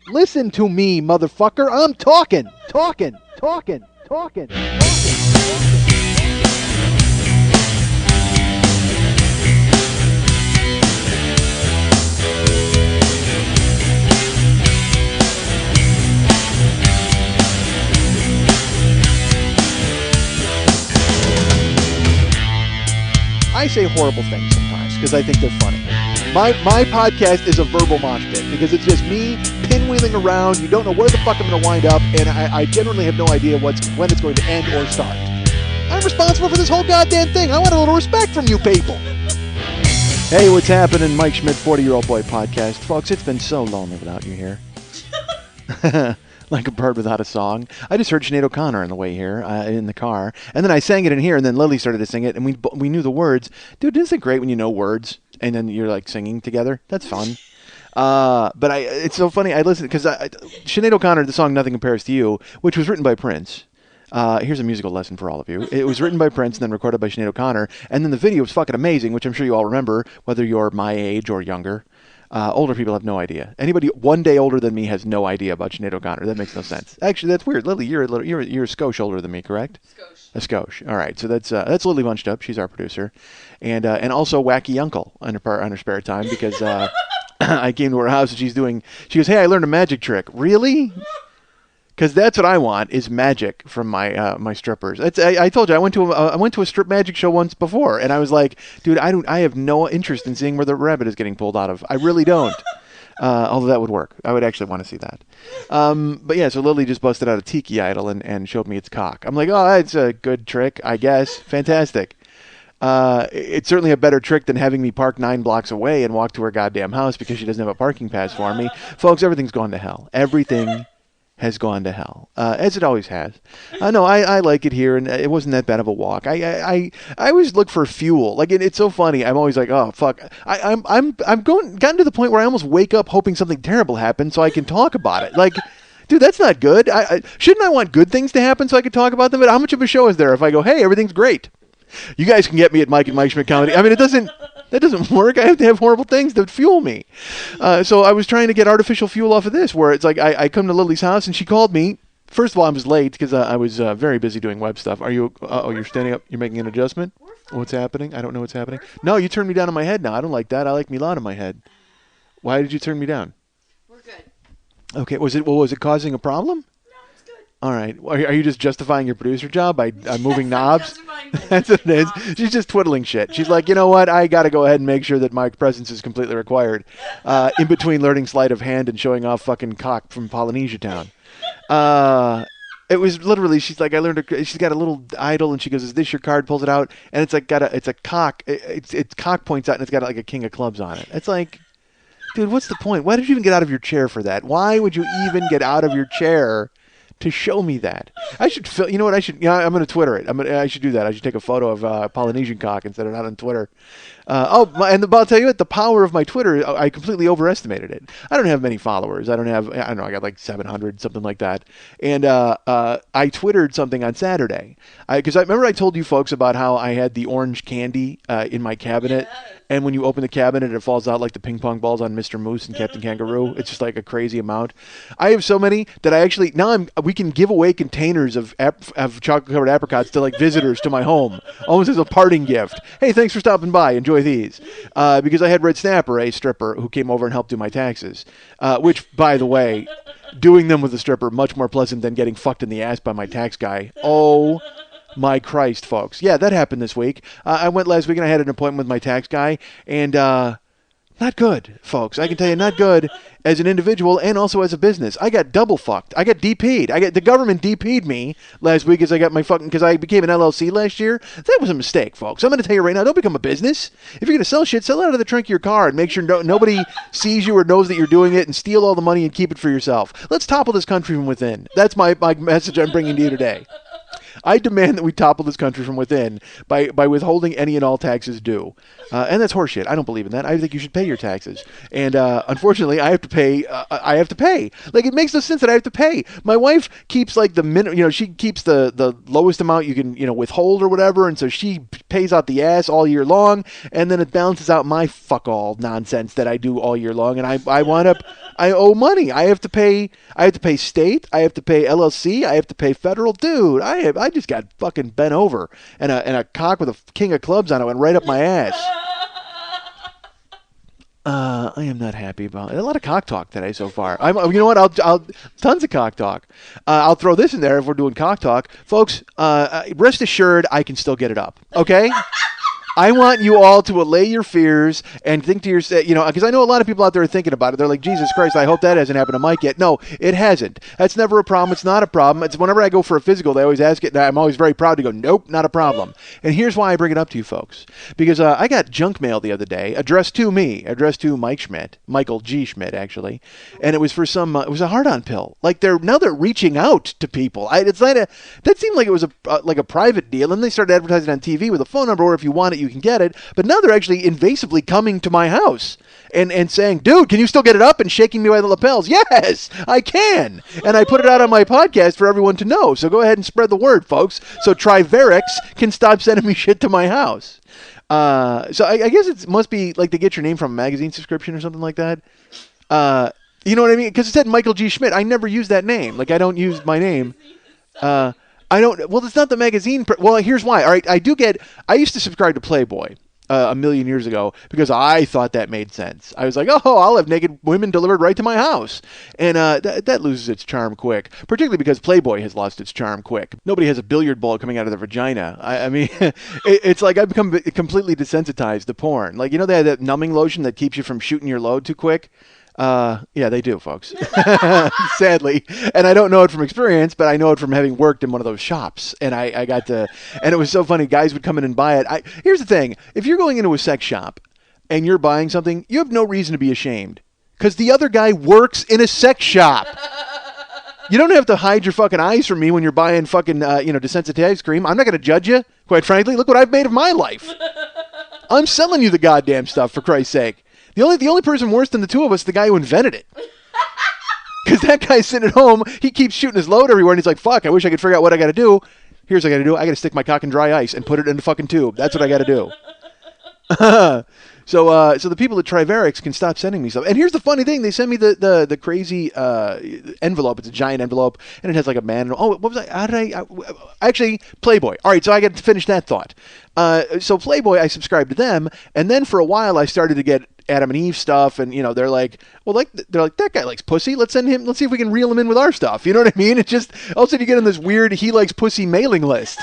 Listen to me, motherfucker. I'm talking. I say horrible things sometimes because I think they're funny. My podcast is a verbal mosh pit because it's just me pinwheeling around. You don't know where the fuck I'm going to wind up, and I generally have no idea when it's going to end or start. I'm responsible for this whole goddamn thing. I want a little respect from you people. Hey, what's happening? Mike Schmidt, 40-Year-Old Boy Podcast. Folks, it's been so lonely without you here. Like a bird without a song. I just heard Sinead O'Connor on the way here in the car, and then I sang it in here, and then Lily started to sing it, and we knew the words. Dude, isn't it great when you know words, and then you're like singing together? That's fun. But it's so funny. I listened because Sinead O'Connor, the song "Nothing Compares to You," which was written by Prince. Here's a musical lesson for all of you. It was written by Prince and then recorded by Sinead O'Connor, and then the video was fucking amazing, which I'm sure you all remember, whether you're my age or younger. Older people have no idea. Anybody one day older than me has no idea about Sinead O'Connor. That makes no sense. Actually, that's weird. Lily, you're a skosh older than me, correct? Skosh. A skosh. All right. So that's Lily Bunched Up. She's our producer, and also Wacky Uncle on her spare time because I came to her house and she goes, "Hey, I learned a magic trick." Really? Because that's what I want is magic from my strippers. I told you I went to a strip magic show once before, and I was like, dude, I have no interest in seeing where the rabbit is getting pulled out of. I really don't. Although that would work. I would actually want to see that. But yeah, so Lily just busted out a tiki idol and showed me its cock. I'm like, oh, that's a good trick, I guess. Fantastic. It's certainly a better trick than having me park 9 blocks away and walk to her goddamn house because she doesn't have a parking pass for me. Folks, everything's gone to hell. Everything has gone to hell, as it always has. No, I like it here, and it wasn't that bad of a walk. I always look for fuel. Like it's so funny. I'm always like, oh fuck. I'm gotten to the point where I almost wake up hoping something terrible happens so I can talk about it. Like, dude, that's not good. Shouldn't I want good things to happen so I can talk about them? But how much of a show is there if I go, hey, everything's great? You guys can get me at Mike and Mike Schmidt Comedy. I mean, that doesn't work. I have to have horrible things to fuel me. So I was trying to get artificial fuel off of this, where it's like I come to Lily's house and she called me. First of all, I was late because I was very busy doing web stuff. Are you? You're standing up. You're making an adjustment. What's happening? I don't know what's happening. No, you turned me down in my head now. I don't like that. I like me loud in my head. Why did you turn me down? We're good. Okay. Was it causing a problem? All right. Are you just justifying your producer job by moving knobs? That's what it is. She's just twiddling shit. She's like, you know what? I got to go ahead and make sure that my presence is completely required in between learning sleight of hand and showing off fucking cock from Polynesia Town. It was literally, she's like, she's got a little idol and she goes, is this your card? Pulls it out and it's like it's a cock. It's cock points out and it's got like a king of clubs on it. It's like, dude, what's the point? Why did you even get out of your chair for that? Why would you even get out of your chair to show me that? I should you know what I should, I'm going to Twitter it. I should do that. I should take a photo of Polynesian cock and set it out on Twitter. And I'll tell you what, the power of my Twitter, I completely overestimated it. I don't have many followers. I don't know, I got like 700, something like that. And I Twittered something on Saturday. Because I remember I told you folks about how I had the orange candy in my cabinet. Yeah. And when you open the cabinet, it falls out like the ping pong balls on Mr. Moose and Captain Kangaroo. It's just like a crazy amount. I have so many that I actually, now we can give away containers of chocolate-covered apricots to like visitors to my home, almost as a parting gift. Hey, thanks for stopping by. Enjoy these. Because I had Red Snapper, a stripper, who came over and helped do my taxes. Which, by the way, doing them with a stripper, much more pleasant than getting fucked in the ass by my tax guy. Oh, my Christ, folks. Yeah, that happened this week. I went last week and I had an appointment with my tax guy, and not good, folks. I can tell you, not good as an individual and also as a business. I got double fucked. I got DP'd. The government DP'd me last week because I became an LLC last year. That was a mistake, folks. I'm going to tell you right now, don't become a business. If you're going to sell shit, sell it out of the trunk of your car and make sure nobody sees you or knows that you're doing it, and steal all the money and keep it for yourself. Let's topple this country from within. That's my message I'm bringing to you today. I demand that we topple this country from within by withholding any and all taxes due. And that's horseshit. I don't believe in that. I think you should pay your taxes. And unfortunately, I have to pay. Like, it makes no sense that I have to pay. My wife keeps like the minimum, she keeps the lowest amount you can, withhold or whatever. And so she pays out the ass all year long, and then it balances out my fuck all nonsense that I do all year long, and I owe money. I have to pay state, I have to pay LLC, I have to pay federal. Dude, I just got fucking bent over, and a cock with a king of clubs on it went right up my ass. I am not happy about it. A lot of cock talk today so far. You know what? I'll tons of cock talk. I'll throw this in there if we're doing cock talk, folks. Rest assured, I can still get it up. Okay. I want you all to allay your fears and think to yourself, because I know a lot of people out there are thinking about it. They're like, Jesus Christ, I hope that hasn't happened to Mike yet. No, it hasn't. That's never a problem. It's not a problem. It's whenever I go for a physical, they always ask it, and I'm always very proud to go, nope, not a problem. And here's why I bring it up to you folks. Because I got junk mail the other day, addressed to Mike Schmidt, Michael G. Schmidt, actually. And it was for it was a hard-on pill. Like, they're reaching out to people. That seemed like it was a private deal, and they started advertising on TV with a phone number, or if you want it, you can get it. But now they're actually invasively coming to my house and saying, dude, can you still get it up, and shaking me by the lapels? Yes, I can. And I put it out on my podcast for everyone to know. So go ahead and spread the word, folks. So Triverix can stop sending me shit to my house. So I guess it must be like they get your name from a magazine subscription or something like that. You know what I mean? Because it said Michael G. Schmidt. I never use that name. Like, I don't use my name. Well, it's not the magazine. Well, here's why. All right, I used to subscribe to Playboy a million years ago because I thought that made sense. I was like, oh, I'll have naked women delivered right to my house. And that loses its charm quick, particularly because Playboy has lost its charm quick. Nobody has a billiard ball coming out of their vagina. I mean, it's like I've become completely desensitized to porn. Like, they have that numbing lotion that keeps you from shooting your load too quick. Yeah, they do, folks. Sadly. And I don't know it from experience, but I know it from having worked in one of those shops. And I got to, and it was so funny. Guys would come in and buy it. Here's the thing. If you're going into a sex shop and you're buying something, you have no reason to be ashamed because the other guy works in a sex shop. You don't have to hide your fucking eyes from me when you're buying fucking, desensitized ice cream. I'm not going to judge you. Quite frankly, look what I've made of my life. I'm selling you the goddamn stuff, for Christ's sake. The only person worse than the two of us is the guy who invented it. Because that guy's sitting at home, he keeps shooting his load everywhere, and he's like, fuck, I wish I could figure out what I got to do. Here's what I got to do. I got to stick my cock in dry ice and put it in the fucking tube. That's what I got to do. So the people at Triverix can stop sending me stuff. And here's the funny thing. They send me the crazy envelope. It's a giant envelope, and it has like a man. Oh, what was I? How did actually, Playboy. All right, so I got to finish that thought. So Playboy, I subscribed to them, and then for a while I started to get Adam and Eve stuff, and they're like, that guy likes pussy. Let's see if we can reel him in with our stuff. You know what I mean? It's just all of a sudden you get on this weird he likes pussy mailing list,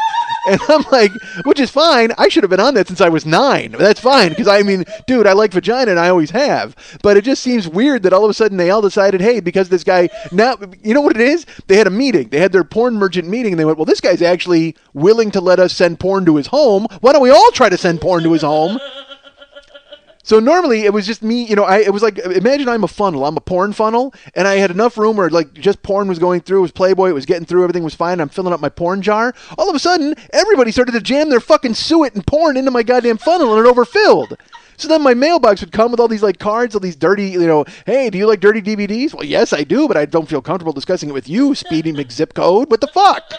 and I'm like, which is fine. I should have been on that since I was 9. That's fine because I mean, dude, I like vagina and I always have. But it just seems weird that all of a sudden they all decided, hey, because this guy now, you know what it is? They had a meeting. They had their porn merchant meeting, and they went, well, this guy's actually willing to let us send porn to his home. Why don't we all try to send porn to his home? So normally it was just me, it was like, imagine I'm a funnel. I'm a porn funnel, and I had enough room where like just porn was going through. It was Playboy. It was getting through. Everything was fine. I'm filling up my porn jar. All of a sudden, everybody started to jam their fucking suet and porn into my goddamn funnel, and it overfilled. So then my mailbox would come with all these like cards, all these dirty, hey, do you like dirty DVDs? Well, yes, I do, but I don't feel comfortable discussing it with you, Speedy McZip Code. What the fuck?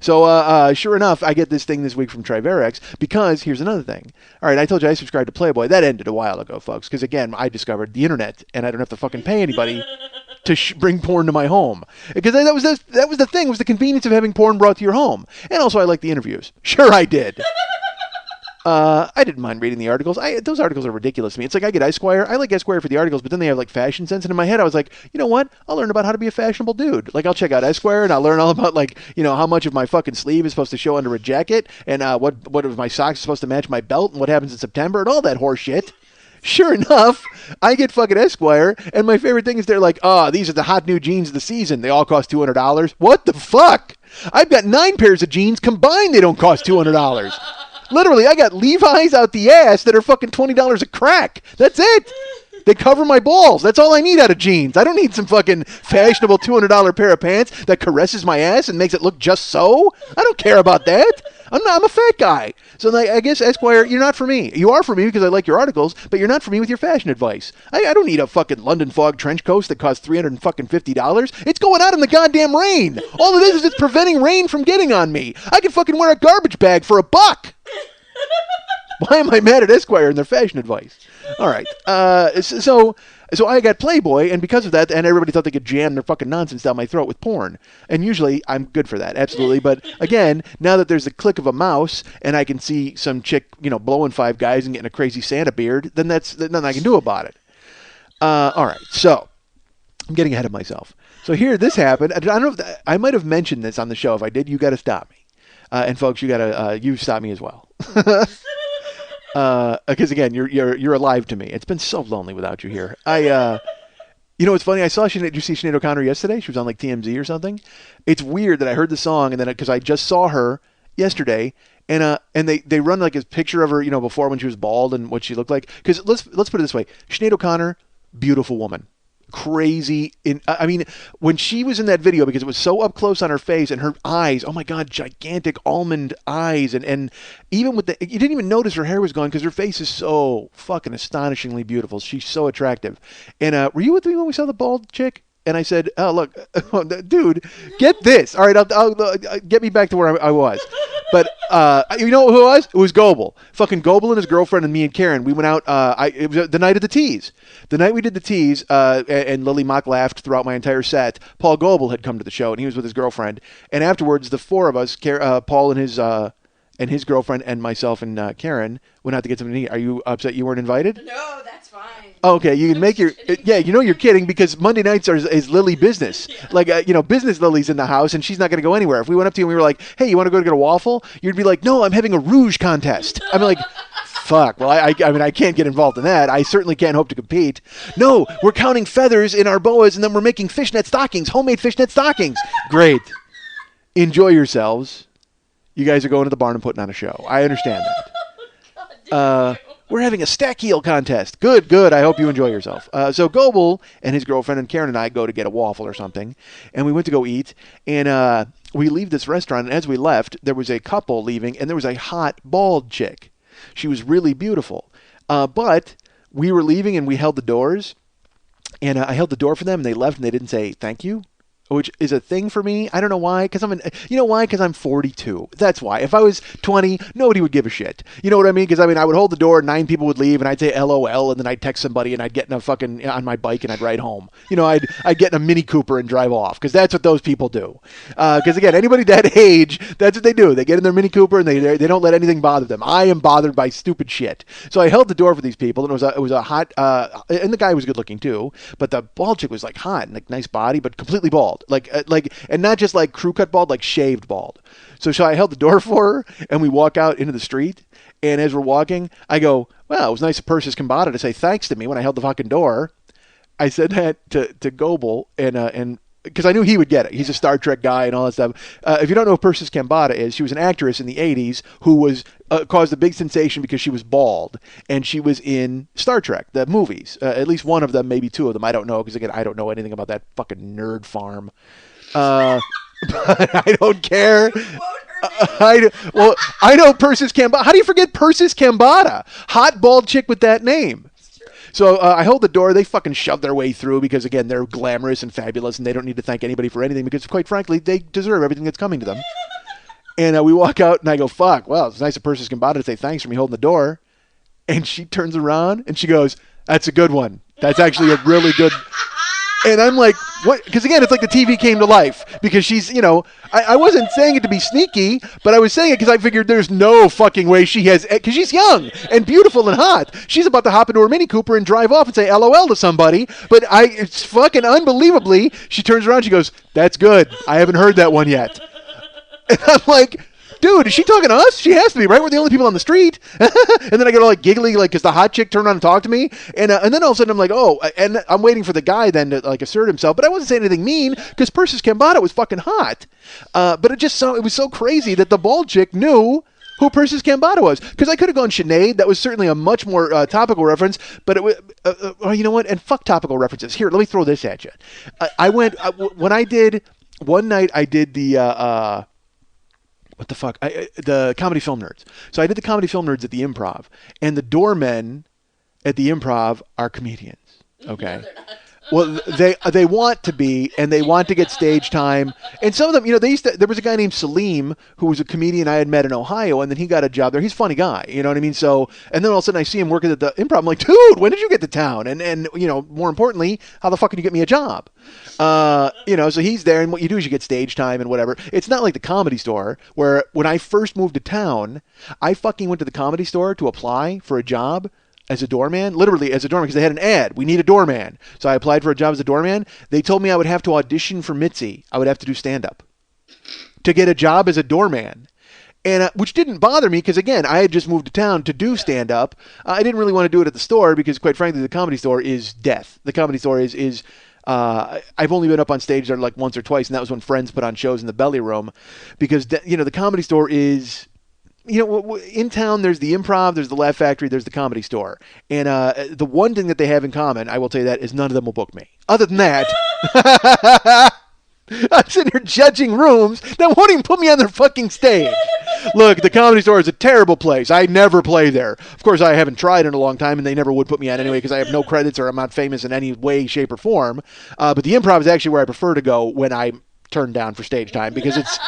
So, sure enough, I get this thing this week from Triverix because here's another thing. All right, I told you I subscribed to Playboy. That ended a while ago, folks, because, again, I discovered the internet, and I don't have to fucking pay anybody to bring porn to my home. Because that was the thing, was the convenience of having porn brought to your home. And also, I like the interviews. Sure, I did. I didn't mind reading the articles. Those articles are ridiculous to me. It's like I get Esquire. I like Esquire for the articles, but then they have like fashion sense. And in my head, I was like, you know what? I'll learn about how to be a fashionable dude. Like I'll check out Esquire and I'll learn all about like, how much of my fucking sleeve is supposed to show under a jacket and what of my socks is supposed to match my belt and what happens in September and all that horse shit. Sure enough, I get fucking Esquire, and my favorite thing is they're like, oh, these are the hot new jeans of the season. They all cost $200. What the fuck? I've got 9 pairs of jeans combined. They don't cost $200. Literally, I got Levi's out the ass that are fucking $20 a crack. That's it. They cover my balls. That's all I need out of jeans. I don't need some fucking fashionable $200 pair of pants that caresses my ass and makes it look just so. I don't care about that. I'm a fat guy. So I guess, Esquire, you're not for me. You are for me because I like your articles, but you're not for me with your fashion advice. I don't need a fucking London Fog trench coat that costs $350. It's going out in the goddamn rain. All it is it's preventing rain from getting on me. I can fucking wear a garbage bag for $1. Why am I mad at Esquire and their fashion advice? All right. So I got Playboy, and because of that, and everybody thought they could jam their fucking nonsense down my throat with porn. And usually, I'm good for that, absolutely. But again, now that there's the click of a mouse, and I can see some chick, blowing 5 guys and getting a crazy Santa beard, then there's nothing I can do about it. All right. So I'm getting ahead of myself. So here, this happened. I don't know if I might have mentioned this on the show. If I did, you got to stop me. And folks, you stop me as well. Because again, you're alive to me. It's been so lonely without you here. It's funny. I saw did you see Sinead O'Connor yesterday? She was on like TMZ or something. It's weird that I heard the song and then because I just saw her yesterday and they run like a picture of her, before when she was bald and what she looked like. Because let's put it this way: Sinead O'Connor, beautiful woman. Crazy when she was in that video, because it was so up close on her face and her eyes, oh my god, gigantic almond eyes, and even with you didn't even notice her hair was gone because her face is so fucking astonishingly beautiful. She's so attractive. And were you with me when we saw the bald chick? And I said, oh look, dude, get this. All right, I'll get me back to where I was. But you know who it was? It was Goebel. Fucking Goebel and his girlfriend and me and Karen. We went out. It was the night of the tease. The night we did the tease, and Lily Mock laughed throughout my entire set. Paul Goebel had come to the show, and he was with his girlfriend. And afterwards, the 4 of us, Paul and his girlfriend and myself and Karen, went out to get something to eat. Are you upset you weren't invited? No, that's fine. Okay, you can make your... Yeah, you're kidding, because Monday nights is Lily business. Yeah. Like, business Lily's in the house, and she's not going to go anywhere. If we went up to you and we were like, hey, you want to go get a waffle? You'd be like, no, I'm having a rouge contest. I'm like... Fuck. Well, I mean, I can't get involved in that. I certainly can't hope to compete. No, we're counting feathers in our boas, and then we're making fishnet stockings, homemade fishnet stockings. Great. Enjoy yourselves. You guys are going to the barn and putting on a show. I understand that. We're having a stack heel contest. Good. I hope you enjoy yourself. So Goebel and his girlfriend and Karen and I go to get a waffle or something, and we went to go eat, and we leave this restaurant, and as we left, there was a couple leaving, and there was a hot, bald chick. She was really beautiful. But we were leaving, and we held the doors, and I held the door for them, and they left, and they didn't say thank you, which is a thing for me. I don't know why, because Because I'm 42. That's why. If I was 20, nobody would give a shit. You know what I mean? Because I would hold the door, 9 people would leave, and I'd say LOL, and then I'd text somebody, and I'd get in a fucking on my bike, and I'd ride home. I'd get in a Mini Cooper and drive off, because that's what those people do. Because again, anybody that age, that's what they do. They get in their Mini Cooper, and they don't let anything bother them. I am bothered by stupid shit. So I held the door for these people, and it was a hot, and the guy was good looking too, but the bald chick was like hot and like nice body, but completely bald. Like, and not just like crew cut bald, like shaved bald. So I held the door for her, and we walk out into the street. And as we're walking, I go, well, it was nice of Persis Kambata to say thanks to me when I held the fucking door. I said that to Goebel, and because I knew he would get it. He's a Star Trek guy and all that stuff. If you don't know who Persis Kambata is, she was an actress in the 80s who was caused a big sensation because she was bald, and she was in Star Trek, the movies. At least one of them, maybe 2 of them. I don't know, because again, I don't know anything about that fucking nerd farm. But I don't care. I know Persis Kambata. How do you forget Persis Kambata? Hot bald chick with that name. So I hold the door. They fucking shove their way through because, again, they're glamorous and fabulous, and they don't need to thank anybody for anything because, quite frankly, they deserve everything that's coming to them. And we walk out, and I go, fuck, well, it's nice of Persis Kambata to say thanks for me holding the door. And she turns around, and she goes, that's a good one. That's actually a really good... And I'm like, what? Because again, it's like the TV came to life because she's, I wasn't saying it to be sneaky, but I was saying it because I figured there's no fucking way she has, because she's young and beautiful and hot. She's about to hop into her Mini Cooper and drive off and say LOL to somebody. But it's fucking unbelievably, she turns around, she goes, that's good. I haven't heard that one yet. And I'm like, dude, is she talking to us? She has to be, right? We're the only people on the street. And then I get all like giggly, like, because the hot chick turned around and talked to me. And then all of a sudden I'm like, oh, and I'm waiting for the guy then to like assert himself. But I wasn't saying anything mean because Persis Kambata was fucking hot. But it was so crazy that the bald chick knew who Persis Kambata was. Because I could have gone Sinead. That was certainly a much more topical reference. But it was, you know what? And fuck topical references. Here, let me throw this at you. One night I did the... what the fuck? The Comedy Film Nerds. So I did the Comedy Film Nerds at the Improv, and the doormen at the Improv are comedians. Okay. Well, they want to be, and they want to get stage time. And some of them, there was a guy named Salim who was a comedian I had met in Ohio, and then he got a job there. He's a funny guy, you know what I mean? So, and then all of a sudden I see him working at the Improv. I'm like, dude, when did you get to town? And more importantly, how the fuck can you get me a job? So he's there, and what you do is you get stage time and whatever. It's not like the Comedy Store, where when I first moved to town, I fucking went to the Comedy Store to apply for a job as a doorman, literally as a doorman, because they had an ad. We need a doorman. So I applied for a job as a doorman. They told me I would have to audition for Mitzi. I would have to do stand-up to get a job as a doorman. And which didn't bother me because, again, I had just moved to town to do stand-up. I didn't really want to do it at the store because, quite frankly, the Comedy Store is death. The Comedy Store is I've only been up on stage there like once or twice, and that was when Friends put on shows in the Belly Room because, the Comedy Store is... in town, there's the Improv, there's the Laugh Factory, there's the Comedy Store. And the one thing that they have in common, I will tell you that, is none of them will book me. Other than that, I'm sitting here judging rooms that won't even put me on their fucking stage. Look, the Comedy Store is a terrible place. I never play there. Of course, I haven't tried in a long time, and they never would put me on anyway because I have no credits or I'm not famous in any way, shape, or form. But the Improv is actually where I prefer to go when I'm turned down for stage time because it's...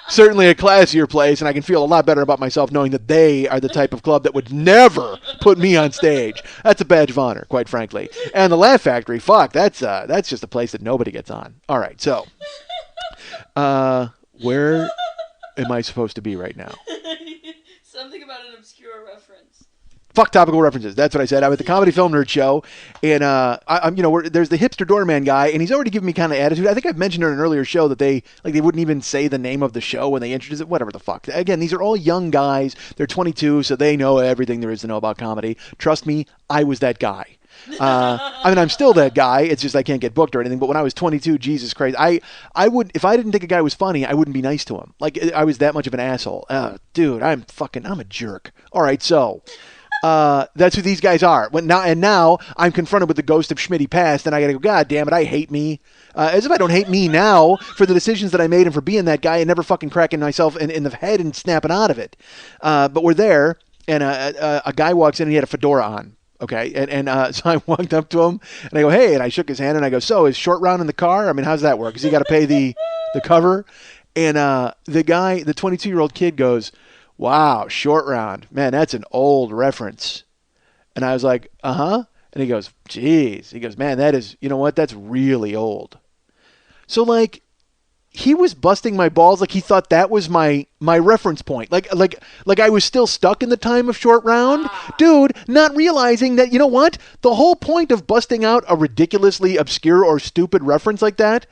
certainly a classier place, and I can feel a lot better about myself knowing that they are the type of club that would never put me on stage. That's a badge of honor, quite frankly. And the Laugh Factory, fuck, that's just a place that nobody gets on. All right, so where am I supposed to be right now? Something about an obscure reference. Fuck topical references. That's what I said. I'm at the Comedy Film Nerd Show, and I'm there's the hipster doorman guy, and he's already given me kind of attitude. I think I've mentioned in an earlier show that they wouldn't even say the name of the show when they introduce it. Whatever the fuck. Again, these are all young guys. They're 22, so they know everything there is to know about comedy. Trust me, I was that guy. I'm still that guy. It's just I can't get booked or anything. But when I was 22, Jesus Christ, I would, if I didn't think a guy was funny, I wouldn't be nice to him. Like I was that much of an asshole. Dude, I'm a jerk. All right, so. That's who these guys are. Now I'm confronted with the ghost of Schmitty past, and I gotta go, God damn it, I hate me. As if I don't hate me now for the decisions that I made and for being that guy and never fucking cracking myself in the head and snapping out of it. But we're there, and a guy walks in and he had a fedora on. Okay, and so I walked up to him, and I go, hey, and I shook his hand, and I go, so is Short Round in the car? I mean, how's that work? Because he got to pay the cover. And the guy, the 22-year-old kid goes, wow, Short Round. Man, that's an old reference. And I was like, uh-huh. And he goes, geez. He goes, man, that is, you know what? That's really old. So, like, he was busting my balls like he thought that was my reference point. Like I was still stuck in the time of Short Round. Dude, not realizing that, you know what? The whole point of busting out a ridiculously obscure or stupid reference like that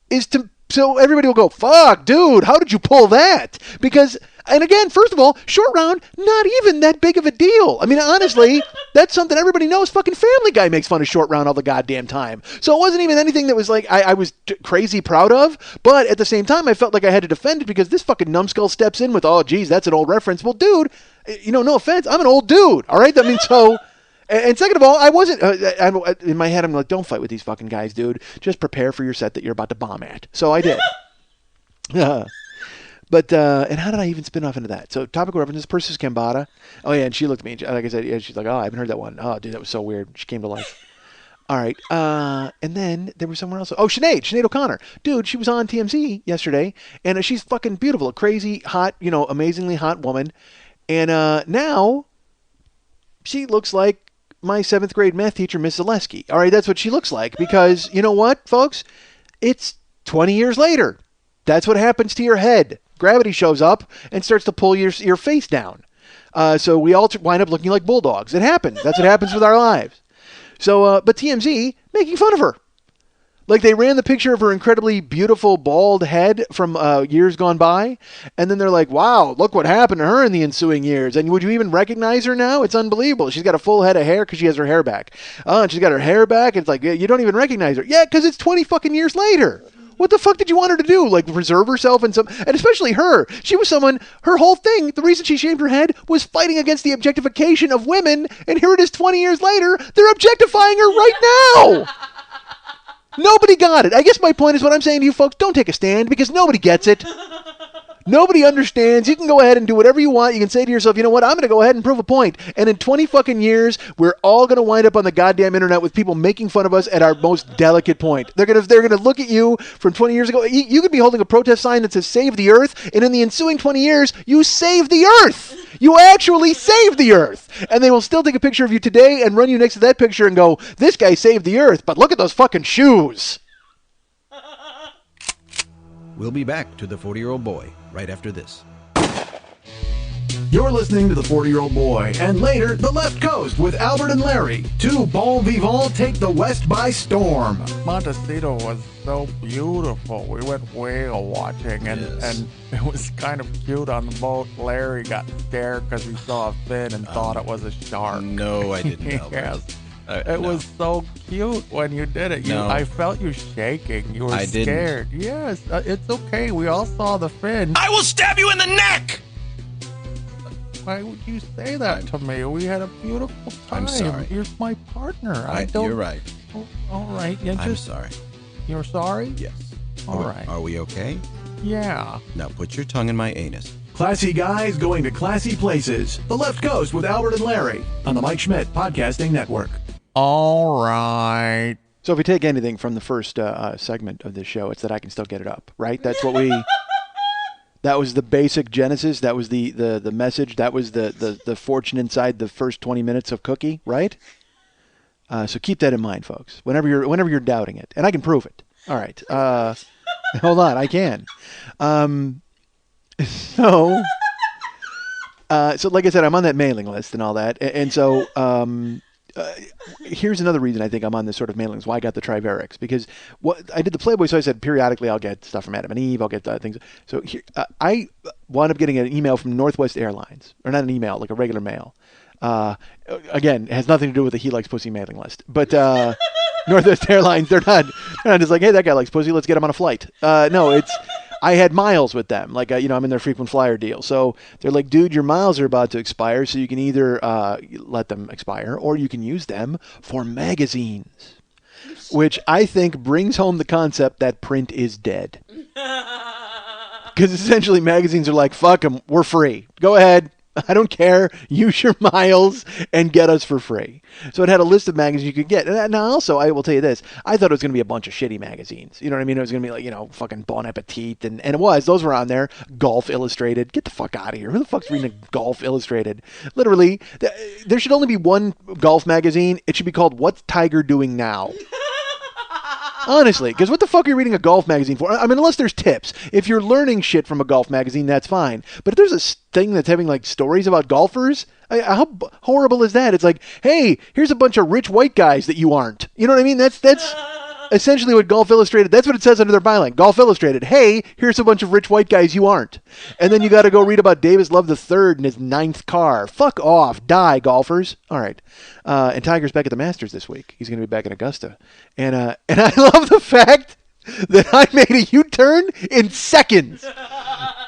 is so everybody will go, fuck, dude, how did you pull that? Because... And again, first of all, Short Round, not even that big of a deal. I mean, honestly, that's something everybody knows. Fucking Family Guy makes fun of Short Round all the goddamn time. So it wasn't even anything that was like I was crazy proud of. But at the same time, I felt like I had to defend it because this fucking numbskull steps in with, oh, geez, that's an old reference. Well, dude, no offense, I'm an old dude. All right? I mean, so... And second of all, I wasn't, in my head, I'm like, don't fight with these fucking guys, dude. Just prepare for your set that you're about to bomb at. So I did. But, and how did I even spin off into that? So, topical references, Persis Kambata. Oh, yeah, and she looked at me, like I said, yeah, she's like, oh, I haven't heard that one. Oh, dude, that was so weird. She came to life. All right. And then there was somewhere else. Oh, Sinead O'Connor. Dude, she was on TMZ yesterday, and she's fucking beautiful. A crazy, hot, amazingly hot woman. And now she looks like my 7th grade math teacher, Miss Zaleski. All right, that's what she looks like because, you know what, folks? It's 20 years later. That's what happens to your head. Gravity shows up and starts to pull your face down. So we all wind up looking like bulldogs. It happens. That's what happens with our lives. So, but TMZ making fun of her. Like they ran the picture of her incredibly beautiful bald head from years gone by. And then they're like, wow, look what happened to her in the ensuing years. And would you even recognize her now? It's unbelievable. She's got a full head of hair because she has her hair back. And she's got her hair back. And it's like, you don't even recognize her. Yeah, because it's 20 fucking years later. What the fuck did you want her to do? Like preserve herself and especially her. She was someone, her whole thing, the reason she shaved her head was fighting against the objectification of women. And here it is 20 years later, they're objectifying her right now. Nobody got it. I guess my point is what I'm saying to you folks, don't take a stand because nobody gets it. Nobody understands. You can go ahead and do whatever you want. You can say to yourself, you know what? I'm going to go ahead and prove a point. And in 20 fucking years, we're all going to wind up on the goddamn internet with people making fun of us at our most delicate point. They're going to look at you from 20 years ago. You could be holding a protest sign that says "Save the Earth," and in the ensuing 20 years, you saved the Earth. You actually saved the Earth. And they will still take a picture of you today and run you next to that picture and go, "This guy saved the Earth, but look at those fucking shoes." We'll be back to the 40-Year-Old Boy right after this. You're listening to The 40-Year-Old Boy, and later, The Left Coast with Albert and Larry. Two bon vivants take the West by storm. Montecito was so beautiful. We went whale watching, and it was kind of cute on the boat. Larry got scared because he saw a fin and thought it was a shark. No, I didn't. Yes. No. It was so cute when you did it. I felt you shaking. You were scared. Yes, it's okay. We all saw the fin. I will stab you in the neck! Why would you say that to me? We had a beautiful time. I'm sorry. You're my partner. You're right. Oh, all right. I'm sorry. You're sorry? Yes. All right. Are we okay? Yeah. Now put your tongue in my anus. Classy guys going to classy places. The Left Coast with Albert and Larry on the Mike Schmidt Podcasting Network. All right. So if we take anything from the first segment of this show, it's that I can still get it up, right? That's what we... That was the basic genesis. That was the message. That was the fortune inside the first 20 minutes of Cookie, right? So keep that in mind, folks. Whenever you're doubting it, and I can prove it. All right. Hold on, I can. So like I said, I'm on that mailing list and all that, and so. Here's another reason I think I'm on this sort of mailing list, why I got the Triverics, because what I did the Playboy, so I said periodically I'll get stuff from Adam and Eve, I'll get things. So here, I wound up getting an email from Northwest Airlines, or not an email, like a regular mail. Again, it has nothing to do with the He Likes Pussy mailing list, but Northwest Airlines, they're not just like, hey, that guy likes pussy, let's get him on a flight. No, it's... I had miles with them. Like, I'm in their frequent flyer deal. So they're like, dude, your miles are about to expire, so you can either let them expire or you can use them for magazines, which I think brings home the concept that print is dead. Because essentially magazines are like, fuck them, we're free. Go ahead. I don't care. Use your miles and get us for free. So it had a list of magazines you could get. And also, I will tell you this. I thought it was going to be a bunch of shitty magazines. You know what I mean? It was going to be like, fucking Bon Appetit. And it was. Those were on there. Golf Illustrated. Get the fuck out of here. Who the fuck's reading Golf Illustrated? Literally, there should only be one golf magazine. It should be called What's Tiger Doing Now? Honestly, because what the fuck are you reading a golf magazine for? I mean, unless there's tips. If you're learning shit from a golf magazine, that's fine. But if there's a thing that's having, like, stories about golfers, how horrible is that? It's like, hey, here's a bunch of rich white guys that you aren't. You know what I mean? That's essentially what Golf Illustrated, that's what it says under their byline. Golf Illustrated, hey, here's a bunch of rich white guys you aren't. And then you got to go read about Davis Love III and his 9th car. Fuck off. Die, golfers. All right. And Tiger's back at the Masters this week. He's going to be back in Augusta. And I love the fact that I made a U-turn in seconds.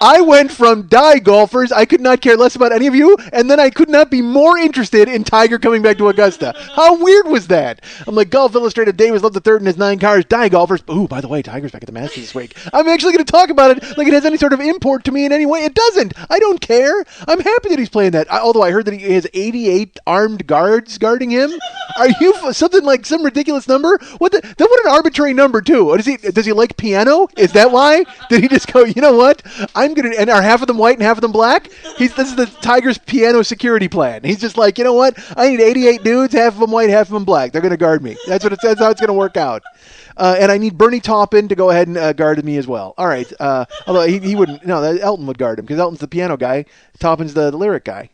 I went from die golfers, I could not care less about any of you, and then I could not be more interested in Tiger coming back to Augusta. How weird was that? I'm like, Golf Illustrated, Davis Love III and his 9 cars, die golfers. Ooh, by the way, Tiger's back at the Masters this week. I'm actually going to talk about it like it has any sort of import to me in any way. It doesn't. I don't care. I'm happy that he's playing that. Although I heard that he has 88 armed guards guarding him. Are you something like some ridiculous number? What an arbitrary number too. Does he like piano? Is that why? Did he just go, you know what? And are half of them white and half of them black? This is the Tigers piano security plan. He's just like, you know what? I need 88 dudes, half of them white, half of them black. They're going to guard me. That's what it says. How it's going to work out. And I need Bernie Taupin to go ahead and guard me as well. All right. Although he wouldn't. No, Elton would guard him because Elton's the piano guy. Taupin's the lyric guy.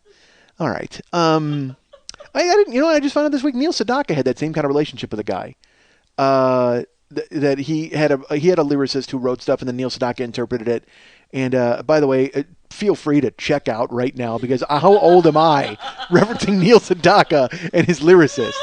All right. I didn't. You know what? I just found out this week Neil Sedaka had that same kind of relationship with a guy. That he had a lyricist who wrote stuff and then Neil Sedaka interpreted it. And by the way, feel free to check out right now because how old am I referencing Neil Sedaka and his lyricist?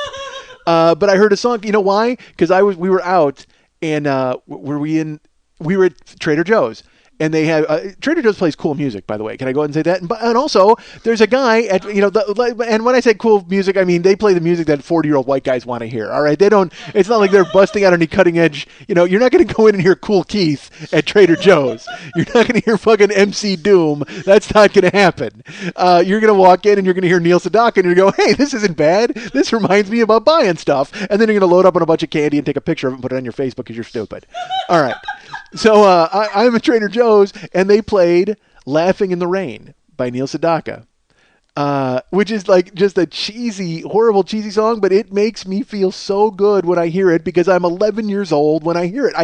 But I heard a song. You know why? Because we were out and we were at Trader Joe's And they have Trader Joe's plays cool music, by the way. Can I go ahead and say that? And also, there's a guy at and when I say cool music, I mean they play the music that 40-year-old white guys want to hear. All right, they don't. It's not like they're busting out any cutting edge. You're not going to go in and hear Cool Keith at Trader Joe's. You're not going to hear fucking MC Doom. That's not going to happen. You're going to walk in and you're going to hear Neil Sedaka and you're going to go, hey, this isn't bad. This reminds me about buying stuff. And then you're going to load up on a bunch of candy and take a picture of it and put it on your Facebook because you're stupid. All right. So I'm at Trader Joe's, and they played "Laughing in the Rain" by Neil Sedaka, which is like just a cheesy, horrible, cheesy song, but it makes me feel so good when I hear it because I'm 11 years old when I hear it.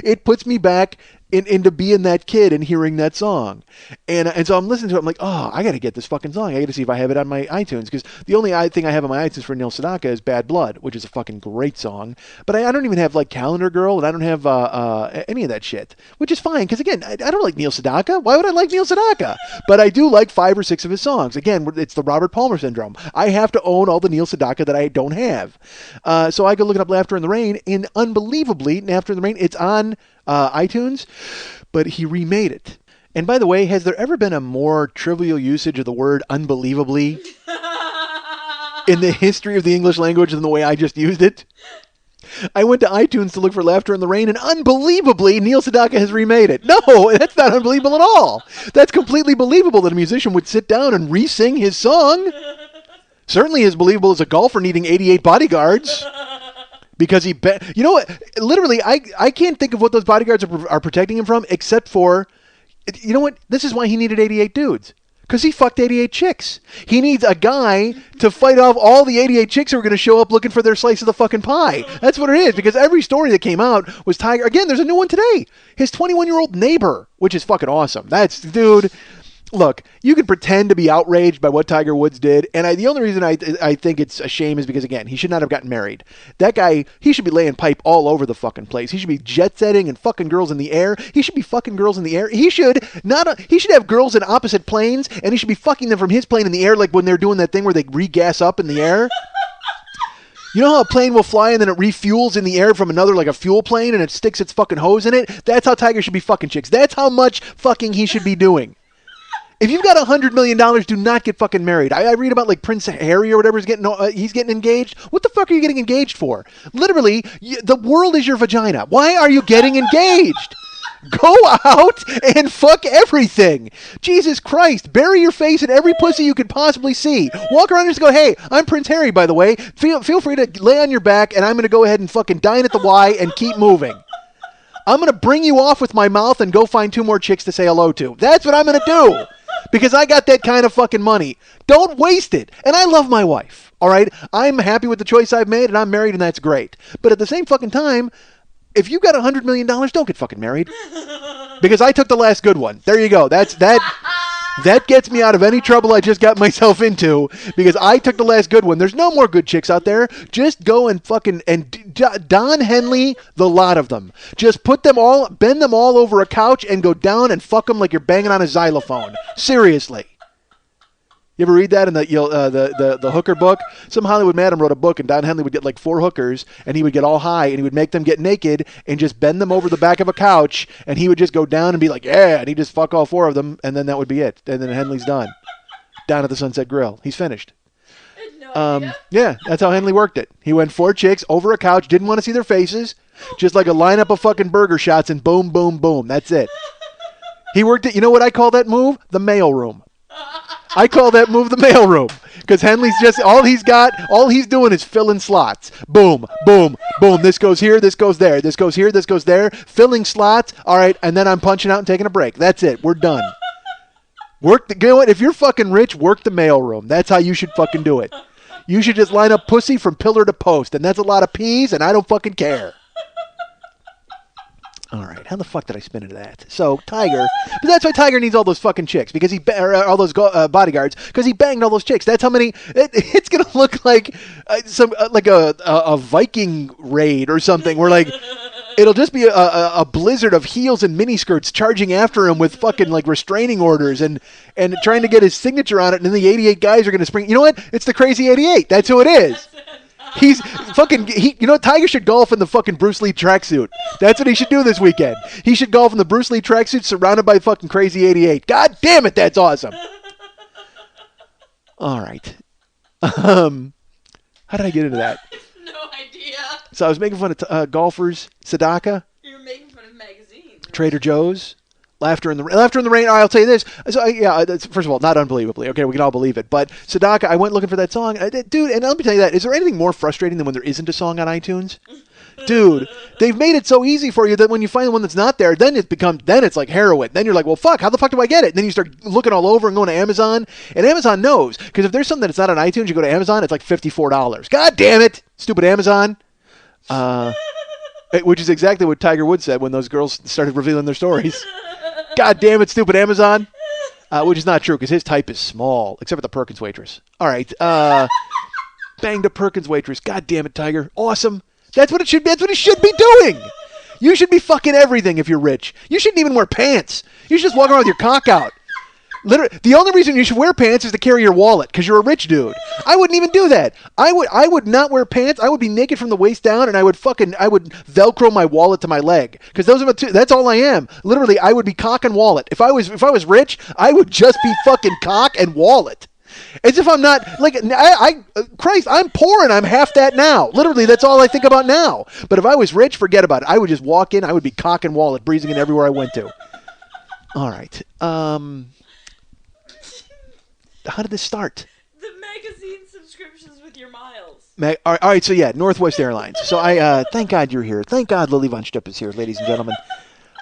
It puts me back into being that kid and hearing that song. And so I'm listening to it. I'm like, oh, I got to get this fucking song. I got to see if I have it on my iTunes, because the only thing I have on my iTunes for Neil Sedaka is Bad Blood, which is a fucking great song. But I don't even have like Calendar Girl, and I don't have any of that shit, which is fine. Because again, I don't like Neil Sedaka. Why would I like Neil Sedaka? But I do like 5 or 6 of his songs. Again, it's the Robert Palmer syndrome. I have to own all the Neil Sedaka that I don't have. So I go looking up Laughter in the Rain, and unbelievably, Laughter in the Rain, it's on iTunes, but he remade it. And by the way, has there ever been a more trivial usage of the word unbelievably in the history of the English language than the way I just used it? I went to iTunes to look for Laughter in the Rain, and unbelievably, Neil Sedaka has remade it. No, that's not unbelievable at all. That's completely believable that a musician would sit down and re-sing his song. Certainly as believable as a golfer needing 88 bodyguards. Because you know what? Literally, I can't think of what those bodyguards are protecting him from, except for, you know what? This is why he needed 88 dudes. Because he fucked 88 chicks. He needs a guy to fight off all the 88 chicks who are going to show up looking for their slice of the fucking pie. That's what it is. Because every story that came out was Tiger. Again, there's a new one today. His 21-year-old neighbor, which is fucking awesome. Dude. Look, you can pretend to be outraged by what Tiger Woods did, and the only reason I think it's a shame is because, again, he should not have gotten married. That guy, he should be laying pipe all over the fucking place. He should be jet-setting and fucking girls in the air. He should be fucking girls in the air. He should have girls in opposite planes, and he should be fucking them from his plane in the air, like when they're doing that thing where they re-gas up in the air. You know how a plane will fly and then it refuels in the air from another, like a fuel plane, and it sticks its fucking hose in it? That's how Tiger should be fucking chicks. That's how much fucking he should be doing. If you've got $100 million, do not get fucking married. I read about like Prince Harry or whatever he's getting engaged. What the fuck are you getting engaged for? Literally, the world is your vagina. Why are you getting engaged? Go out and fuck everything. Jesus Christ. Bury your face in every pussy you could possibly see. Walk around and just go, hey, I'm Prince Harry, by the way. Feel free to lay on your back, and I'm going to go ahead and fucking dine at the Y and keep moving. I'm going to bring you off with my mouth and go find 2 more chicks to say hello to. That's what I'm going to do. Because I got that kind of fucking money. Don't waste it. And I love my wife. All right? I'm happy with the choice I've made, and I'm married, and that's great. But at the same fucking time, if you got $100 million, don't get fucking married. Because I took the last good one. There you go. That gets me out of any trouble I just got myself into, because I took the last good one. There's no more good chicks out there. Just go and fucking Don Henley the lot of them. Just bend them all over a couch and go down and fuck them like you're banging on a xylophone. Seriously. You ever read that in the hooker book? Some Hollywood madam wrote a book, and Don Henley would get like 4 hookers, and he would get all high, and he would make them get naked and just bend them over the back of a couch, and he would just go down and be like, yeah, and he'd just fuck all 4 of them, and then that would be it. And then Henley's done. Down at the Sunset Grill. He's finished. Yeah, that's how Henley worked it. He went 4 chicks over a couch, didn't want to see their faces, just like a lineup of fucking burger shots, and boom, boom, boom. That's it. He worked it. You know what I call that move? The mail room. I call that move the mail room, because Henley's just, all he's doing is filling slots. Boom, boom, boom. This goes here, this goes there. This goes here, this goes there. Filling slots. All right, and then I'm punching out and taking a break. That's it. We're done. You know what? If you're fucking rich, work the mail room. That's how you should fucking do it. You should just line up pussy from pillar to post, and that's a lot of peas, and I don't fucking care. All right, how the fuck did I spin into that? So Tiger, but that's why Tiger needs all those fucking chicks, because all those bodyguards, because he banged all those chicks. That's how many. It's gonna look like a Viking raid or something, where like it'll just be a blizzard of heels and miniskirts charging after him with fucking like restraining orders and trying to get his signature on it, and then the 88 guys are gonna spring. You know what? It's the crazy 88. That's who it is. He's fucking. You know, Tiger should golf in the fucking Bruce Lee tracksuit. That's what he should do this weekend. He should golf in the Bruce Lee tracksuit, surrounded by fucking crazy 88. God damn it, that's awesome. All right. How did I get into that? No idea. So I was making fun of golfers, Sadaka, You're making fun of magazines. Trader Joe's, Laughter in the Rain. I'll tell you this. So first of all, not unbelievably. Okay, we can all believe it. But Sadaka, I went looking for that song, dude. And let me tell you that. Is there anything more frustrating than when there isn't a song on iTunes? Dude, they've made it so easy for you that when you find the one that's not there, then it's like heroin. Then you're like, well, fuck, how the fuck do I get it? And then you start looking all over and going to Amazon. And Amazon knows, because if there's something that's not on iTunes, you go to Amazon, it's like $54. God damn it, stupid Amazon. Which is exactly what Tiger Woods said when those girls started revealing their stories. God damn it, stupid Amazon. Which is not true, because his type is small, except for the Perkins waitress. All right. Bang the Perkins waitress. God damn it, Tiger. Awesome. That's what it should be. That's what he should be doing. You should be fucking everything if you're rich. You shouldn't even wear pants. You should just walk around with your cock out. Literally, the only reason you should wear pants is to carry your wallet, because you're a rich dude. I wouldn't even do that. I would not wear pants. I would be naked from the waist down, and I would Velcro my wallet to my leg, because that's all I am. Literally, I would be cock and wallet. If I was rich, I would just be fucking cock and wallet. As if I'm not, like, Christ, I'm poor and I'm half that now. Literally, that's all I think about now. But if I was rich, forget about it. I would just walk in, I would be cock and wallet, breezing in everywhere I went to. All right. How did this start? The magazine subscriptions with your miles. All right, so yeah, Northwest Airlines. So I thank God you're here. Thank God Lily Von Stupp is here, ladies and gentlemen.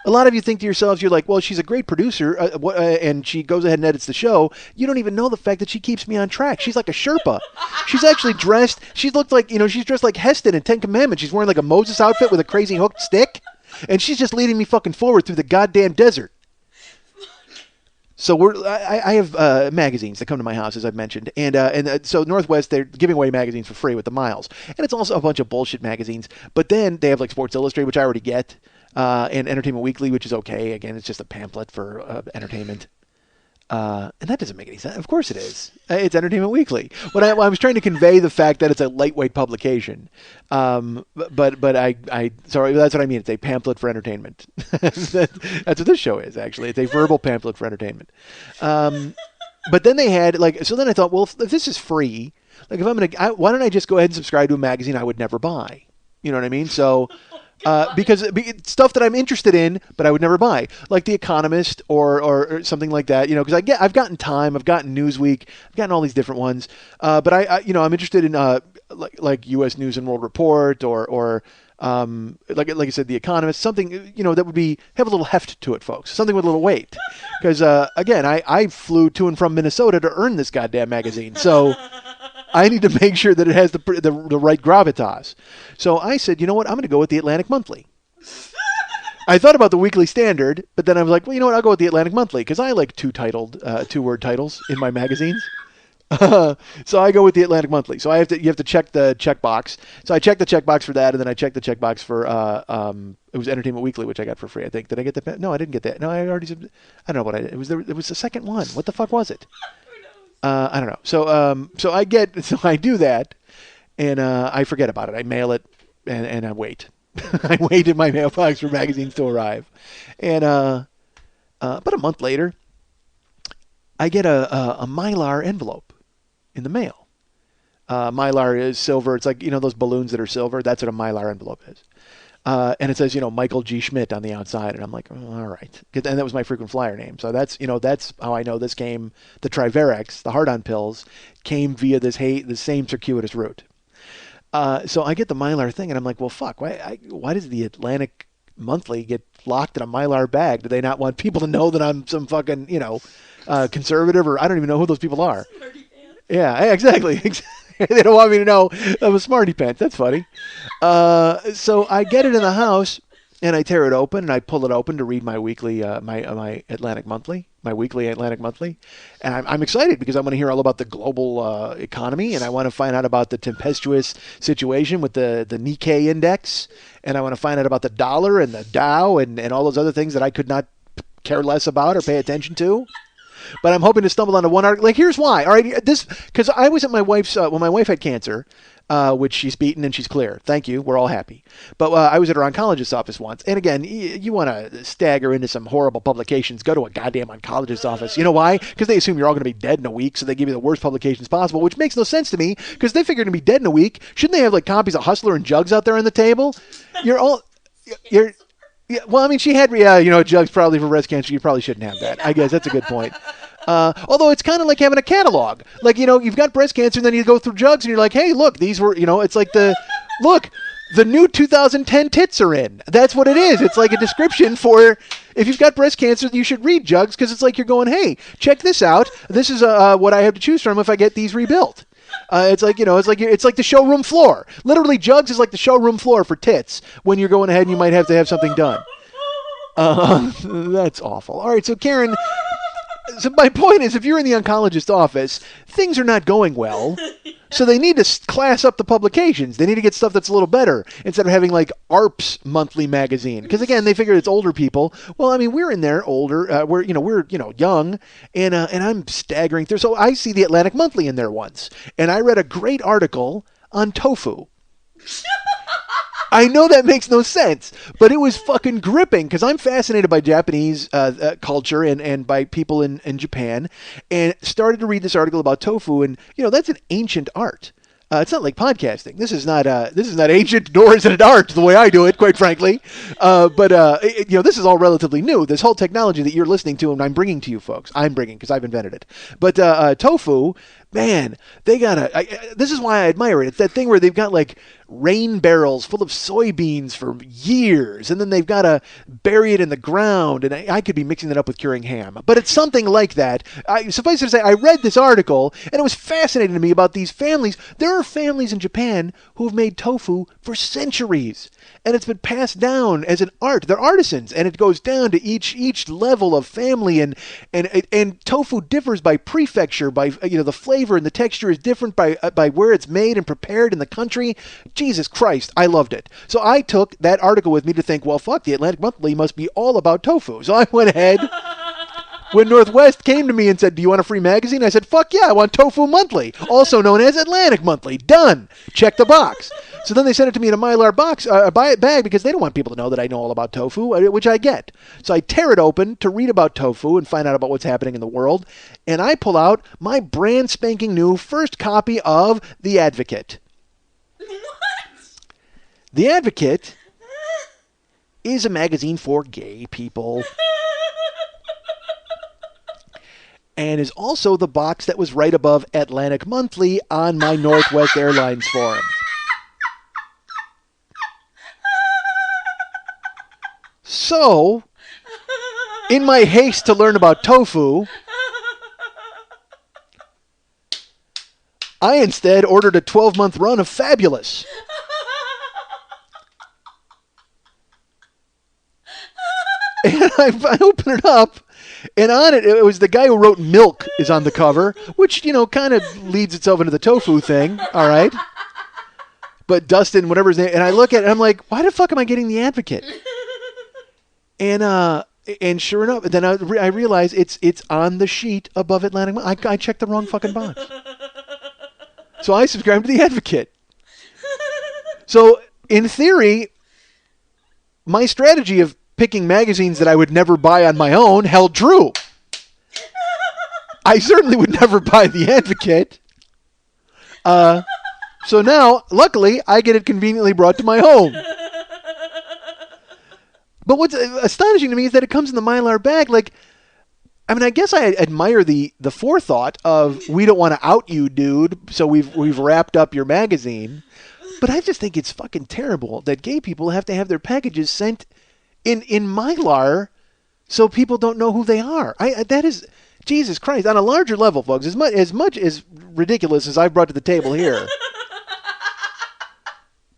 A lot of you think to yourselves, you're like, well, she's a great producer, and she goes ahead and edits the show. You don't even know the fact that she keeps me on track. She's like a Sherpa. She's actually dressed. She looked like, she's dressed like Heston in Ten Commandments. She's wearing like a Moses outfit with a crazy hooked stick, and she's just leading me fucking forward through the goddamn desert. So I have magazines that come to my house, as I've mentioned, and so Northwest, they're giving away magazines for free with the miles, and it's also a bunch of bullshit magazines. But then they have like Sports Illustrated, which I already get. And Entertainment Weekly, which is okay. Again, it's just a pamphlet for entertainment. And that doesn't make any sense. Of course it is. It's Entertainment Weekly. But I was trying to convey the fact that it's a lightweight publication. But sorry, that's what I mean. It's a pamphlet for entertainment. That's what this show is, actually. It's a verbal pamphlet for entertainment. But then they had, so then I thought, well, if this is free, like why don't I just go ahead and subscribe to a magazine I would never buy? You know what I mean? So... because it's stuff that I'm interested in, but I would never buy, like The Economist or something like that. Because I've gotten Time, I've gotten Newsweek, I've gotten all these different ones. But I'm interested in like U.S. News and World Report or like I said, The Economist, something that would have a little heft to it, folks. Something with a little weight. Because again, I flew to and from Minnesota to earn this goddamn magazine, so. I need to make sure that it has the right gravitas. So I said, you know what? I'm going to go with the Atlantic Monthly. I thought about the Weekly Standard, but then I was like, well, you know what? I'll go with the Atlantic Monthly because I like two-word titles in my magazines. So I go with the Atlantic Monthly. So you have to check the checkbox. So I checked the checkbox for that, and then I checked the checkbox for it was Entertainment Weekly, which I got for free. I think. Did I get that? No, I didn't get that. No, I already. I don't know what I did. It was the second one. What the fuck was it? I don't know. So I do that, and I forget about it. I mail it, and I wait. I wait in my mailbox for magazines to arrive, and about a month later, I get a Mylar envelope in the mail. Mylar is silver. It's like those balloons that are silver. That's what a Mylar envelope is. And it says, Michael G. Schmidt on the outside. And I'm like, oh, all right. And that was my frequent flyer name. So that's how I know this came, the Trivarex, the hard-on pills, came via this same circuitous route. So I get the Mylar thing, and I'm like, well, fuck. Why does the Atlantic Monthly get locked in a Mylar bag? Do they not want people to know that I'm some fucking, conservative, or I don't even know who those people are? Yeah, exactly. They don't want me to know I'm a smarty pants. That's funny. So I get it in the house, and I tear it open, and I pull it open to read my weekly, my Atlantic Monthly, my weekly Atlantic Monthly. And I'm excited because I want to hear all about the global economy, and I want to find out about the tempestuous situation with the Nikkei index, and I want to find out about the dollar and the Dow and all those other things that I could not care less about or pay attention to. but I'm hoping to stumble onto one article. Like, here's why. All right, because I was at my wife's when my wife had cancer, which she's beaten and she's clear. Thank you. We're all happy. But I was at her oncologist's office once, and again, you want to stagger into some horrible publications, go to a goddamn oncologist's office. You know why? Because they assume you're all going to be dead in a week, so they give you the worst publications possible, which makes no sense to me. Because they figure you're going to be dead in a week. Shouldn't they have like copies of Hustler and Jugs out there on the table? You're. Yeah, well, I mean, she had, Jugs probably for breast cancer. You probably shouldn't have that. I guess that's a good point. Although it's kind of like having a catalog. Like, you've got breast cancer, and then you go through Jugs, and you're like, hey, look, these were, it's like the new 2010 tits are in. That's what it is. It's like a description for if you've got breast cancer, you should read Jugs, because it's like you're going, hey, check this out. This is what I have to choose from if I get these rebuilt. It's like the showroom floor. Literally, Jugs is like the showroom floor for tits when you're going ahead and you might have to have something done. That's awful. All right, so Karen, so my point is, if you're in the oncologist's office, things are not going well. So they need to class up the publications. They need to get stuff that's a little better instead of having like ARP's monthly magazine. Because again, they figure it's older people. Well, I mean, we're in there older. We're young, and I'm staggering through. So I see the Atlantic Monthly in there once, and I read a great article on tofu. I know that makes no sense, but it was fucking gripping because I'm fascinated by Japanese culture and by people in Japan, and started to read this article about tofu, and that's an ancient art. It's not like podcasting. This is not ancient, nor is it an art the way I do it, quite frankly. But this is all relatively new. This whole technology that you're listening to and I'm bringing to you folks, because I've invented it. But tofu, man, they this is why I admire it. It's that thing where they've got like rain barrels full of soybeans for years, and then they've got to bury it in the ground, and I could be mixing that up with curing ham, but it's something like that. Suffice it to say, I read this article, and it was fascinating to me about these families. There are families in Japan who have made tofu for centuries, and it's been passed down as an art. They're artisans, and it goes down to each level of family, and tofu differs by prefecture, by the flavor and the texture is different by where it's made and prepared in the country. Jesus Christ, I loved it. So I took that article with me to think, well, fuck, the Atlantic Monthly must be all about tofu. So I went ahead. When Northwest came to me and said, do you want a free magazine? I said, fuck yeah, I want Tofu Monthly, also known as Atlantic Monthly. Done. Check the box. So then they sent it to me in a Mylar box, bag, because they don't want people to know that I know all about tofu, which I get. So I tear it open to read about tofu and find out about what's happening in the world. And I pull out my brand spanking new first copy of The Advocate. The Advocate is a magazine for gay people. And is also the box that was right above Atlantic Monthly on my Northwest Airlines forum. So, in my haste to learn about tofu, I instead ordered a 12-month run of Fabulous. And I open it up, and on it, it was the guy who wrote Milk is on the cover, which, kind of leads itself into the tofu thing, all right? But Dustin, whatever his name, and I look at it, and I'm like, why the fuck am I getting The Advocate? And sure enough, then I realize it's on the sheet above Atlantic. I checked the wrong fucking box. So I subscribed to The Advocate. So, in theory, my strategy of picking magazines that I would never buy on my own held true. I certainly would never buy The Advocate. So now, luckily, I get it conveniently brought to my home. But what's astonishing to me is that it comes in the Mylar bag. Like, I mean, I guess I admire the forethought of, we don't want to out you, dude, so we've wrapped up your magazine. But I just think it's fucking terrible that gay people have to have their packages sent in Mylar so people don't know who they are. That is, Jesus Christ, on a larger level, folks, as much as ridiculous as I've brought to the table here,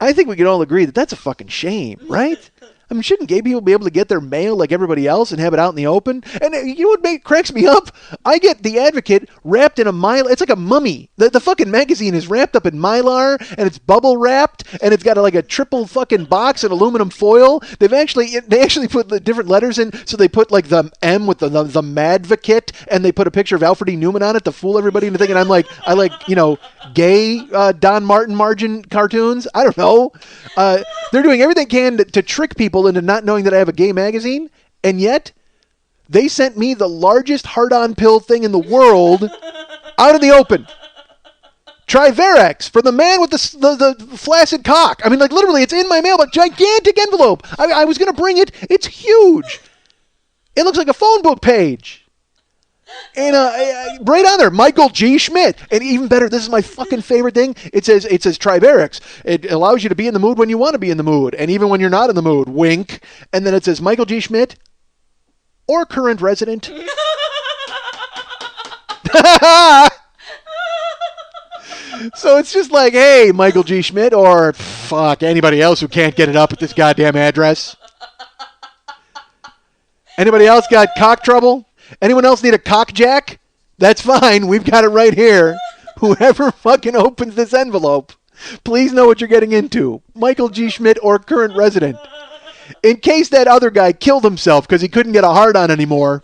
I think we can all agree that that's a fucking shame, right? I mean, shouldn't gay people be able to get their mail like everybody else and have it out in the open? And you know what cracks me up? I get The Advocate wrapped in a mylar. It's like a mummy. The fucking magazine is wrapped up in mylar, and it's bubble wrapped, and it's got like a triple fucking box in aluminum foil. They actually put the different letters in, so they put like the M with the Madvocate, and they put a picture of Alfred E. Newman on it to fool everybody into thinking I like gay Don Martin margin cartoons. I don't know. They're doing everything they can to trick people into not knowing that I have a gay magazine, and yet they sent me the largest hard-on pill thing in the world out in the open. Triverax for the man with the flaccid cock. I mean, like, literally, it's in my mail, but gigantic envelope. I was going to bring it. It's huge. It looks like a phone book page. And right on there, Michael G. Schmidt. And even better, this is my fucking favorite thing. It says Triverax. It allows you to be in the mood when you want to be in the mood, and even when you're not in the mood. Wink. And then it says Michael G. Schmidt or current resident. So it's just like, hey, Michael G. Schmidt, or fuck anybody else who can't get it up at this goddamn address. Anybody else got cock trouble? Anyone else need a cock jack? That's fine. We've got it right here. Whoever fucking opens this envelope, please know what you're getting into. Michael G. Schmidt or current resident. In case that other guy killed himself because he couldn't get a hard-on anymore,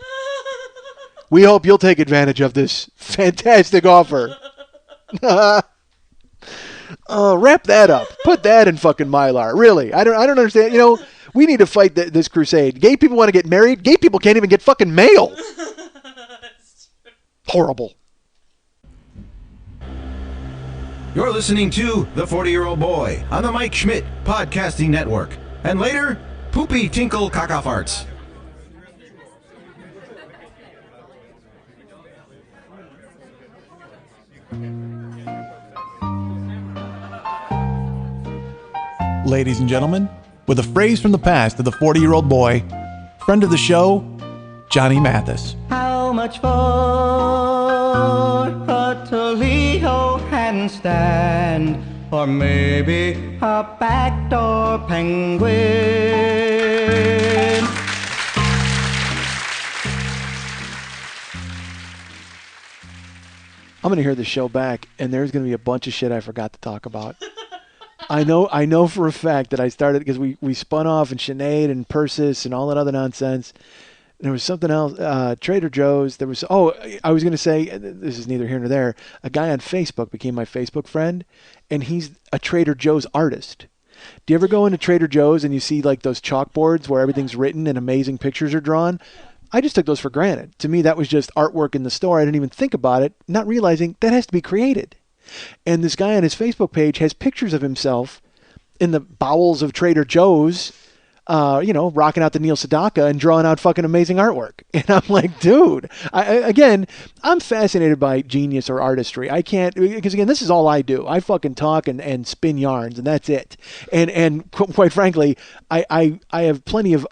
we hope you'll take advantage of this fantastic offer. Wrap that up. Put that in fucking Mylar. Really. I don't understand. You know, we need to fight this crusade. Gay people want to get married. Gay people can't even get fucking mail. Horrible. You're listening to The 40-Year-Old Boy on the Mike Schmidt Podcasting Network. And later, Poopy Tinkle Caca Farts. Ladies and gentlemen, with a phrase from the past of the 40-year-old boy, friend of the show, Johnny Mathis. How much for a Toledo handstand, or maybe a backdoor penguin? I'm going to hear this show back, and there's going to be a bunch of shit I forgot to talk about. I know for a fact that I started because we spun off and Sinead and Persis and all that other nonsense. There was something else, Trader Joe's. There was, I was going to say, this is neither here nor there, a guy on Facebook became my Facebook friend, and he's a Trader Joe's artist. Do you ever go into Trader Joe's and you see like those chalkboards where everything's written and amazing pictures are drawn? I just took those for granted. To me, that was just artwork in the store. I didn't even think about it, not realizing that has to be created. And this guy on his Facebook page has pictures of himself in the bowels of Trader Joe's, rocking out the Neil Sedaka and drawing out fucking amazing artwork. And I'm like, dude, I'm fascinated by genius or artistry. I can't, because again, this is all I do. I fucking talk and spin yarns, and that's it. And quite frankly, I have plenty of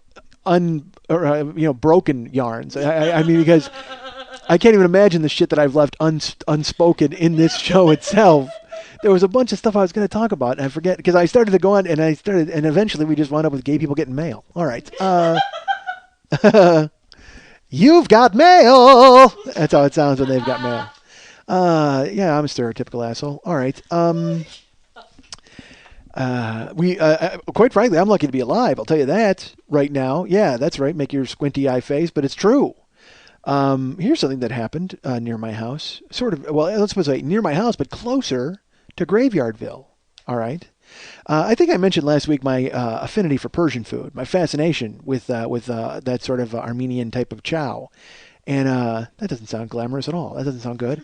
broken yarns. I mean, because I can't even imagine the shit that I've left unspoken in this show itself. There was a bunch of stuff I was going to talk about, and I forget, because I started to go on, and eventually we just wound up with gay people getting mail. All right. You've got mail. That's how it sounds when they've got mail. Yeah, I'm a stereotypical asshole. All right. Quite frankly, I'm lucky to be alive. I'll tell you that right now. Yeah, that's right. Make your squinty eye face, but it's true. Here's something that happened near my house. Sort of, well, let's say near my house, but closer to Graveyardville. All right. I think I mentioned last week my affinity for Persian food, my fascination with that sort of Armenian type of chow. And that doesn't sound glamorous at all. That doesn't sound good.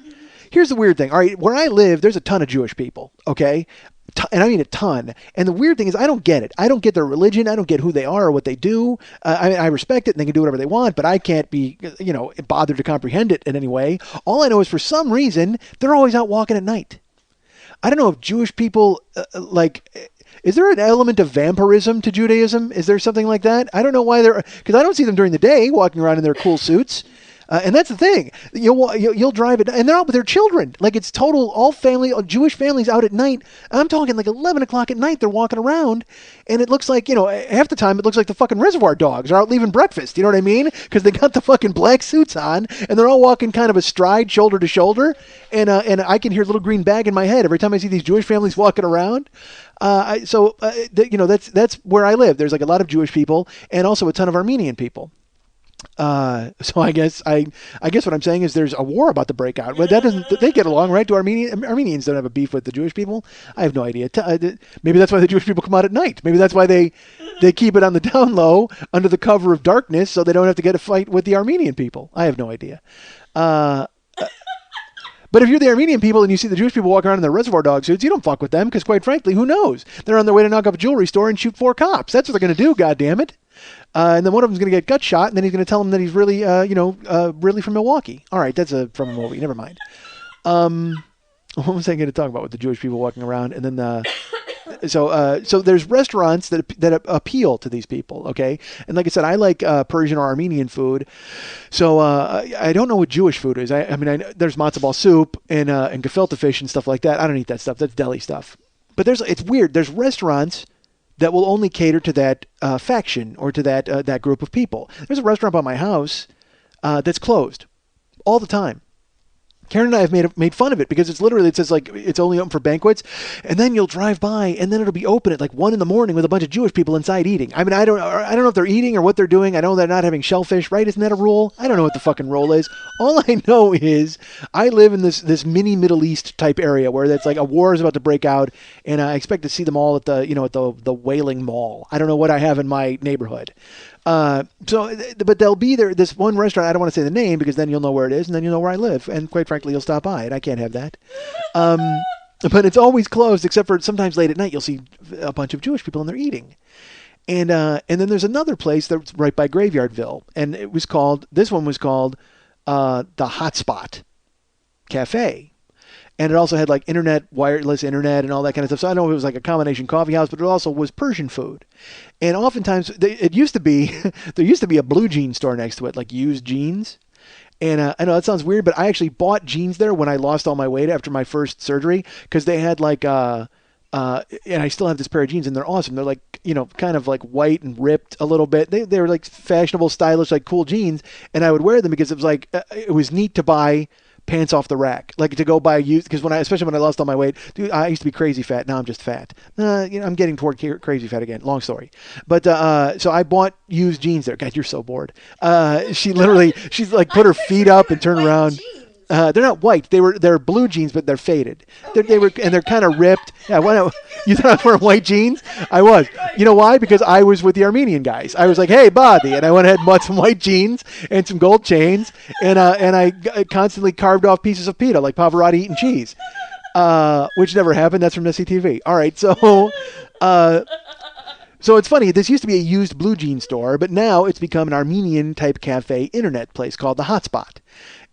Here's the weird thing. All right, where I live, there's a ton of Jewish people, okay? And I mean a ton. And the weird thing is I don't get it. I don't get their religion. I don't get who they are or what they do. I respect it, and they can do whatever they want, but I can't be, bothered to comprehend it in any way. All I know is for some reason, they're always out walking at night. I don't know if Jewish people, is there an element of vampirism to Judaism? Is there something like that? I don't know why because I don't see them during the day walking around in their cool suits. And that's the thing. You'll drive it, and they're out with their children. Like it's total all family, Jewish families out at night. I'm talking like 11 o'clock at night. They're walking around, and it looks like half the time it looks like the fucking Reservoir Dogs are out leaving breakfast. You know what I mean? Because they got the fucking black suits on, and they're all walking kind of astride, shoulder to shoulder. And I can hear a little green bag in my head every time I see these Jewish families walking around. That's where I live. There's like a lot of Jewish people and also a ton of Armenian people. So I guess what I'm saying is there's a war about to break out. But that doesn't. They get along, right? Do Armenians don't have a beef with the Jewish people? I have no idea. Maybe that's why the Jewish people come out at night. Maybe that's why they keep it on the down low under the cover of darkness, so they don't have to get a fight with the Armenian people. I have no idea. But if you're the Armenian people and you see the Jewish people walking around in their Reservoir Dog suits, you don't fuck with them because, quite frankly, who knows? They're on their way to knock up a jewelry store and shoot 4 cops. That's what they're going to do, goddammit. And then one of them's going to get gut shot, and then he's going to tell them that he's really, really from Milwaukee. All right, that's from a movie. Never mind. What was I going to talk about with the Jewish people walking around? And then so there's restaurants that appeal to these people, okay? And like I said, I like Persian or Armenian food. So I don't know what Jewish food is. I mean, there's matzo ball soup and gefilte fish and stuff like that. I don't eat that stuff. That's deli stuff. But it's weird. There's restaurants that will only cater to that faction or to that group of people. There's a restaurant by my house that's closed all the time. Karen and I have made fun of it because it says like it's only open for banquets, and then you'll drive by and then it'll be open at like 1 a.m. with a bunch of Jewish people inside eating. I mean, I don't know if they're eating or what they're doing. I know they're not having shellfish, right? Isn't that a rule? I don't know what the fucking rule is. All I know is I live in this mini Middle East type area where that's like a war is about to break out, and I expect to see them all at the Wailing Mall. I don't know what I have in my neighborhood. But they'll be there. This one restaurant, I don't want to say the name because then you'll know where it is and then you'll know where I live. And quite frankly, you'll stop by it. I can't have that. But it's always closed except for sometimes late at night, you'll see a bunch of Jewish people and they're eating. And then there's another place that's right by Graveyardville. And this one was called the Hotspot Cafe. And it also had like wireless internet and all that kind of stuff. So I don't know if it was like a combination coffee house, but it also was Persian food. And oftentimes there used to be a blue jean store next to it, like used jeans. And I know that sounds weird, but I actually bought jeans there when I lost all my weight after my first surgery because they had like and I still have this pair of jeans and they're awesome. They're like, kind of like white and ripped a little bit. They were like fashionable, stylish, like cool jeans. And I would wear them because it was like, it was neat to buy pants off the rack, like to go buy used, because especially when I lost all my weight, dude, I used to be crazy fat. Now I'm just fat. I'm getting toward crazy fat again. Long story. But so I bought used jeans there. God, you're so bored. She's like put her feet up and turned around. Jeans. They're not white. They're blue jeans, but they're faded. They're kind of ripped. Yeah, you thought I was wearing white jeans? I was. You know why? Because I was with the Armenian guys. I was like, hey, Badi, and I went ahead and bought some white jeans and some gold chains, and I constantly carved off pieces of pita like Pavarotti eating cheese, which never happened. That's from SCTV. All right, so. So it's funny, this used to be a used blue jean store, but now it's become an Armenian-type cafe internet place called the Hotspot.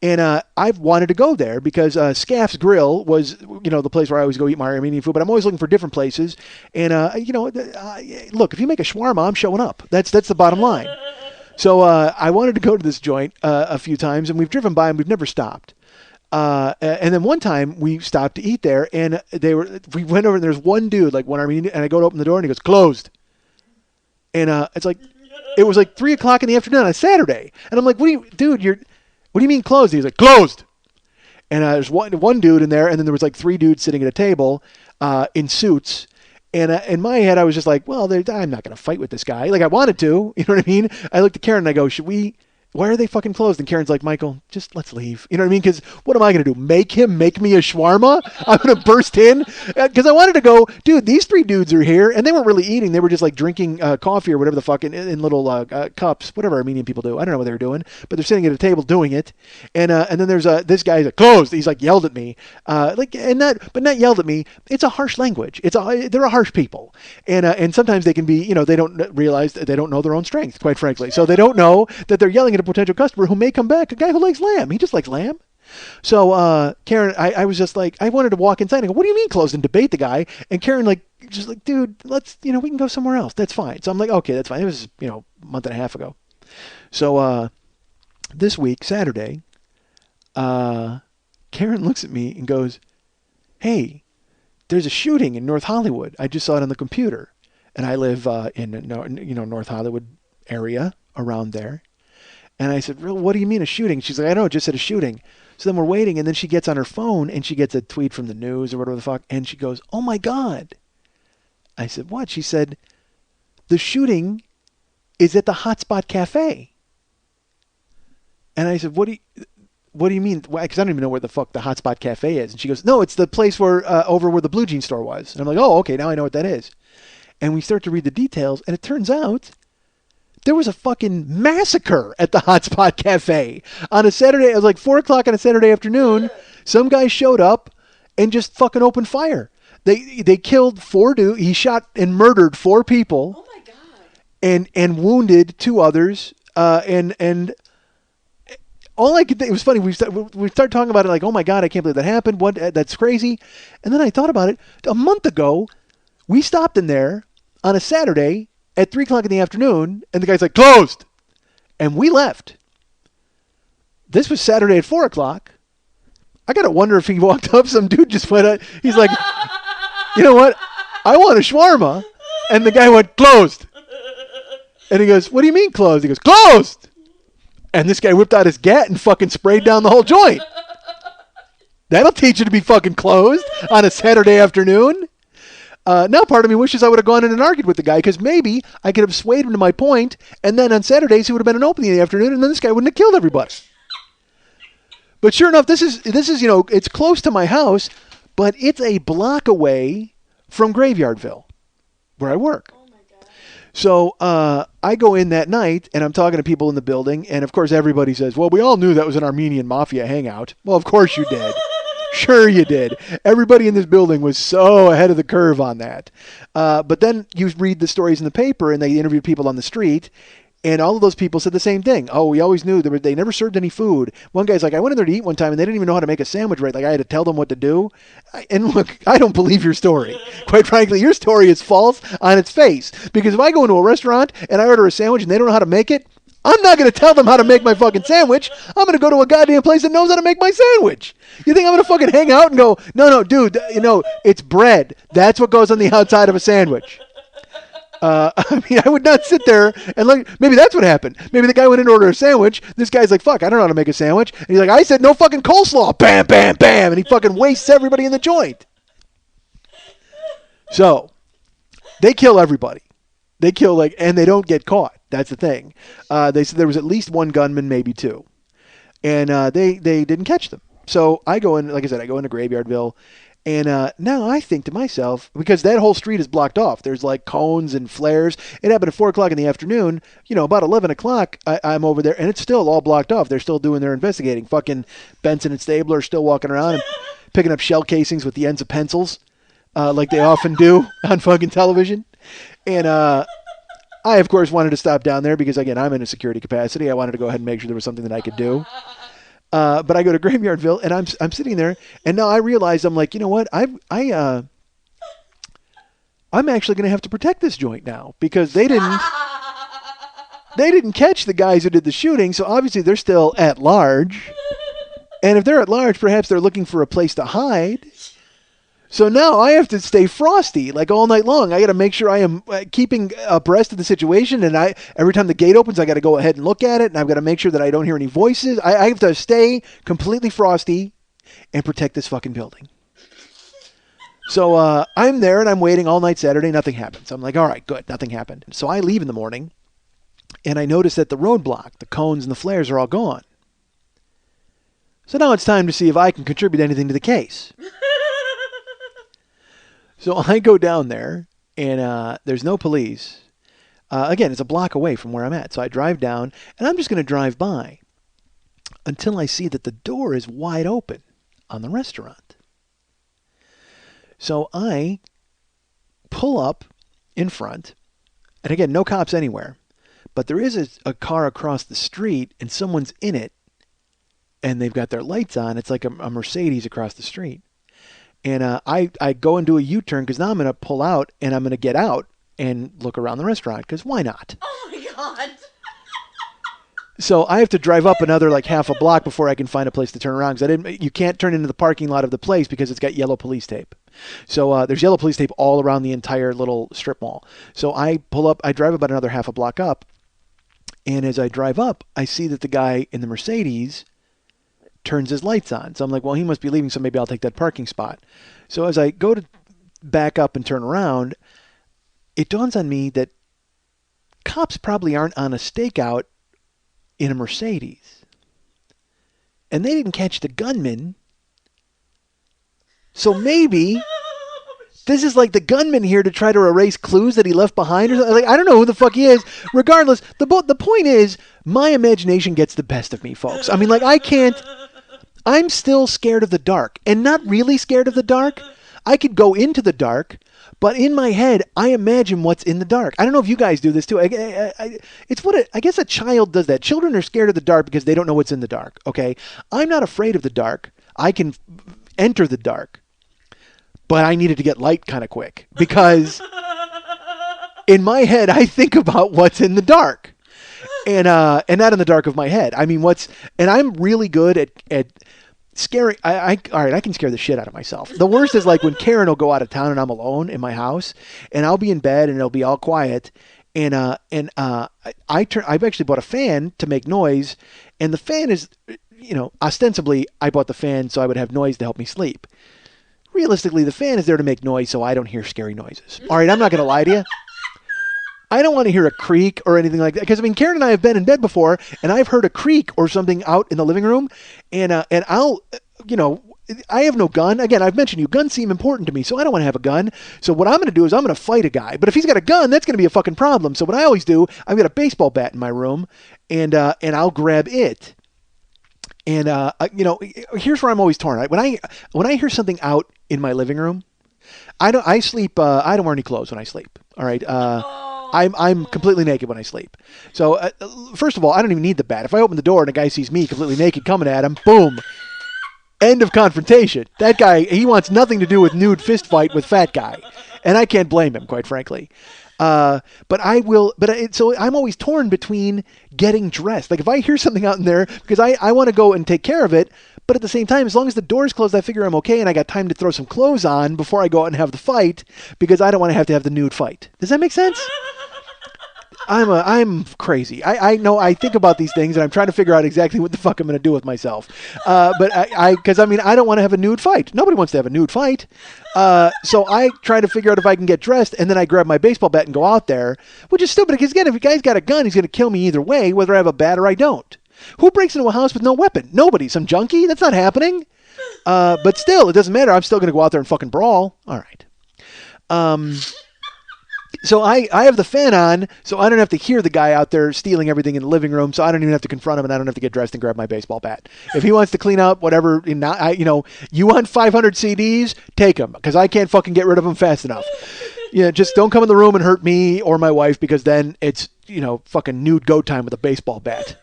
And I've wanted to go there because Scaff's Grill was, the place where I always go eat my Armenian food, but I'm always looking for different places. And, look, if you make a shawarma, I'm showing up. That's the bottom line. So I wanted to go to this joint a few times, and we've driven by and we've never stopped. And then one time we stopped to eat there, and we went over and there's one dude, like one Armenian, and I go to open the door and he goes, closed. And it's like, it was like 3 o'clock in the afternoon on a Saturday. And I'm like, what do you mean closed? He's like, closed. And there's one dude in there, and then there was like 3 dudes sitting at a table in suits. And in my head, I was just like, well, I'm not going to fight with this guy. Like I wanted to, you know what I mean? I looked at Karen and I go, why are they fucking closed? And Karen's like, Michael, just let's leave. You know what I mean? Because what am I going to do? Make me a shawarma? I'm going to burst in? Because I wanted to go, dude, these 3 dudes are here. And they weren't really eating. They were just like drinking coffee or whatever the fuck in little cups, whatever Armenian people do. I don't know what they were doing. But they're sitting at a table doing it. And then there's this guy, he's like, closed. He's like yelled at me. But not yelled at me. It's a harsh language. They're a harsh people. And sometimes they can be, they don't realize that they don't know their own strength, quite frankly. So they don't know that they're yelling at a potential customer who may come back, a guy who likes lamb. He just likes lamb. So Karen, I was just like, I wanted to walk inside and go, what do you mean closed, and debate the guy? And Karen just like, dude, let's, we can go somewhere else. That's fine. So I'm like, okay, that's fine. It was, a month and a half ago. So this week, Saturday, Karen looks at me and goes, "Hey, there's a shooting in North Hollywood. I just saw it on the computer." And I live in North Hollywood area around there. And I said, "What do you mean a shooting?" She's like, "I know, it just said a shooting." So then we're waiting, and then she gets on her phone and she gets a tweet from the news or whatever the fuck, and she goes, "Oh my God." I said, "What?" She said, "The shooting is at the Hotspot Cafe." And I said, "What do you mean?" Because I don't even know where the fuck the Hotspot Cafe is. And she goes, "No, it's the place where over where the Blue Jean store was." And I'm like, "Oh, okay, now I know what that is." And we start to read the details, and it turns out there was a fucking massacre at the Hotspot Cafe on a Saturday. It was like 4 o'clock on a Saturday afternoon. Some guy showed up and just fucking opened fire. They killed 4 dudes. He shot and murdered 4 people. Oh my God. And wounded 2 others. And all I could think, it was funny. We started talking about it like, oh my God, I can't believe that happened. What? That's crazy. And then I thought about it. A month ago, we stopped in there on a Saturday at 3 o'clock in the afternoon, and the guy's like, "Closed." And we left. This was Saturday at 4 o'clock. I got to wonder if he walked up, some dude just went out. He's like, "You know what? I want a shawarma." And the guy went, "Closed." And he goes, "What do you mean closed?" He goes, "Closed." And this guy whipped out his gat and fucking sprayed down the whole joint. That'll teach you to be fucking closed on a Saturday afternoon. Now part of me wishes I would have gone in and argued with the guy, because maybe I could have swayed him to my point, and then on Saturdays he would have been an opening in the afternoon, and then this guy wouldn't have killed everybody. But sure enough, this is it's close to my house, but it's a block away from Graveyardville, where I work. Oh my God. So I go in that night, and I'm talking to people in the building, and of course everybody says, "Well, we all knew that was an Armenian mafia hangout." Well, of course you did. Sure you did. Everybody in this building was so ahead of the curve on that. But then you read the stories in the paper, and they interviewed people on the street, and all of those people said the same thing. "Oh, we always knew they never served any food." One guy's like, "I went in there to eat one time, and they didn't even know how to make a sandwich right. Like, I had to tell them what to do." And look, I don't believe your story. Quite frankly, your story is false on its face. Because if I go into a restaurant and I order a sandwich and they don't know how to make it, I'm not going to tell them how to make my fucking sandwich. I'm going to go to a goddamn place that knows how to make my sandwich. You think I'm going to fucking hang out and go, no, dude, it's bread. That's what goes on the outside of a sandwich. I mean, I would not sit there and look. Maybe that's what happened. Maybe the guy went in to order a sandwich. This guy's like, "Fuck, I don't know how to make a sandwich." And he's like, "I said no fucking coleslaw." Bam, bam, bam. And he fucking wastes everybody in the joint. So they kill everybody. They kill and they don't get caught. That's the thing. They said there was at least 1 gunman, maybe 2, and they didn't catch them. So I go in, like I said, I go into Graveyardville, and now I think to myself, because that whole street is blocked off. There's like cones and flares. It happened at 4 o'clock in the afternoon. About 11 o'clock, I'm over there, and it's still all blocked off. They're still doing their investigating. Fucking Benson and Stabler are still walking around and picking up shell casings with the ends of pencils, like they often do on fucking television. And I, of course, wanted to stop down there because, again, I'm in a security capacity. I wanted to go ahead and make sure there was something that I could do. But I go to Graveyardville, and I'm sitting there, and now I realize, I'm like, you know what? I'm actually going to have to protect this joint now, because they didn't catch the guys who did the shooting, so obviously they're still at large. And if they're at large, perhaps they're looking for a place to hide. So now I have to stay frosty like all night long. I got to make sure I am keeping abreast of the situation, and every time the gate opens, I got to go ahead and look at it, and I've got to make sure that I don't hear any voices. I have to stay completely frosty and protect this fucking building. So I'm there, and I'm waiting all night Saturday. Nothing happens. I'm like, all right, good. Nothing happened. So I leave in the morning, and I notice that the roadblock, the cones and the flares are all gone. So now it's time to see if I can contribute anything to the case. So I go down there, and there's no police. Again, it's a block away from where I'm at. So I drive down, and I'm just going to drive by until I see that the door is wide open on the restaurant. So I pull up in front, and again, no cops anywhere. But there is a car across the street, and someone's in it, and they've got their lights on. It's like a Mercedes across the street. And I go and do a U-turn, because now I'm going to pull out, and I'm going to get out and look around the restaurant, because why not? Oh my God. So I have to drive up another like half a block before I can find a place to turn around. Because you can't turn into the parking lot of the place because it's got yellow police tape. So there's yellow police tape all around the entire little strip mall. So I pull up, I drive about another half a block up. And as I drive up, I see that the guy in the Mercedes turns his lights on. So I'm like, well, he must be leaving, so maybe I'll take that parking spot. So as I go to back up and turn around, it dawns on me that cops probably aren't on a stakeout in a Mercedes. And they didn't catch the gunman. So maybe this is like the gunman here to try to erase clues that he left behind. Or like, I don't know who the fuck he is. Regardless, the point is, my imagination gets the best of me, folks. I mean, like, I'm still scared of the dark. And not really scared of the dark. I could go into the dark, but in my head, I imagine what's in the dark. I don't know if you guys do this too. I guess a child does that. Children are scared of the dark because they don't know what's in the dark. Okay, I'm not afraid of the dark. I can enter the dark, but I needed to get light kind of quick because in my head, I think about what's in the dark, and not in the dark of my head. I mean, and I'm really good at scary. All right, I can scare the shit out of myself. The worst is like when Karen will go out of town and I'm alone in my house, and I'll be in bed and it'll be all quiet, and I've actually bought a fan to make noise, and the fan is, ostensibly I bought the fan so I would have noise to help me sleep. Realistically, the fan is there to make noise so I don't hear scary noises. All right, I'm not going to lie to you. I don't want to hear a creak or anything like that. Because, I mean, Karen and I have been in bed before, and I've heard a creak or something out in the living room, and I'll, I have no gun. Again, I've mentioned you, guns seem important to me, so I don't want to have a gun. So what I'm going to do is I'm going to fight a guy. But if he's got a gun, that's going to be a fucking problem. So what I always do, I've got a baseball bat in my room, and I'll grab it. And, here's where I'm always torn. Right? When I hear something out in my living room, I don't wear any clothes when I sleep. All right. I'm completely naked when I sleep. So, first of all, I don't even need the bat. If I open the door and a guy sees me completely naked coming at him, boom. End of confrontation. That guy, he wants nothing to do with nude fist fight with fat guy. And I can't blame him, quite frankly. So I'm always torn between getting dressed. Like if I hear something out in there, because I want to go and take care of it, but at the same time, as long as the door's closed, I figure I'm okay and I got time to throw some clothes on before I go out and have the fight, because I don't want to have the nude fight. Does that make sense? I'm crazy. I know I think about these things and I'm trying to figure out exactly what the fuck I'm going to do with myself. Because I don't want to have a nude fight. Nobody wants to have a nude fight. So I try to figure out if I can get dressed, and then I grab my baseball bat and go out there, which is stupid because again, if a guy's got a gun, he's going to kill me either way, whether I have a bat or I don't. Who breaks into a house with no weapon? Nobody. Some junkie? That's not happening. But still, it doesn't matter. I'm still going to go out there and fucking brawl. All right. So I have the fan on, so I don't have to hear the guy out there stealing everything in the living room, so I don't even have to confront him, and I don't have to get dressed and grab my baseball bat. If he wants to clean up whatever, you want 500 CDs, take them, because I can't fucking get rid of them fast enough. Just don't come in the room and hurt me or my wife, because then it's, fucking nude go time with a baseball bat.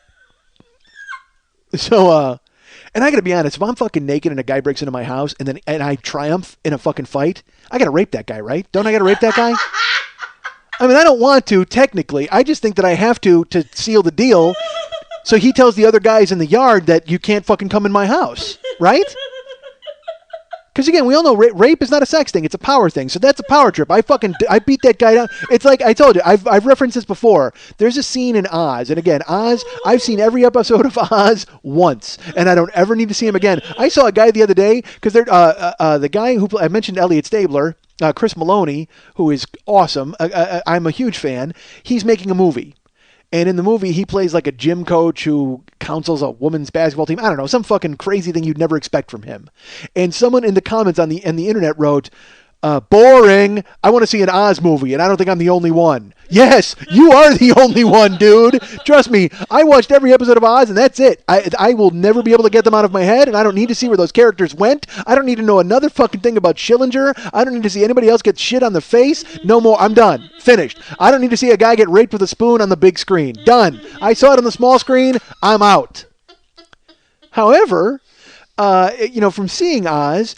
So, and I gotta be honest, if I'm fucking naked and a guy breaks into my house and I triumph in a fucking fight, I gotta rape that guy, right? Don't I gotta rape that guy? I mean, I don't want to, technically. I just think that I have to seal the deal. So he tells the other guys in the yard that you can't fucking come in my house, right? Because again, we all know rape is not a sex thing; it's a power thing. So that's a power trip. I beat that guy down. It's like I told you, I've referenced this before. There's a scene in Oz, and again, Oz. I've seen every episode of Oz once, and I don't ever need to see him again. I saw a guy the other day because the guy who I mentioned, Elliot Stabler, Chris Maloney, who is awesome. I'm a huge fan. He's making a movie. And in the movie, he plays like a gym coach who counsels a women's basketball team. I don't know, some fucking crazy thing you'd never expect from him. And someone in the comments on the internet wrote, boring. I want to see an Oz movie, and I don't think I'm the only one. Yes, you are the only one, dude. Trust me, I watched every episode of Oz, and that's it. I will never be able to get them out of my head, and I don't need to see where those characters went. I don't need to know another fucking thing about Schillinger. I don't need to see anybody else get shit on the face. No more. I'm done. Finished. I don't need to see a guy get raped with a spoon on the big screen. Done. I saw it on the small screen. I'm out. However, from seeing Oz,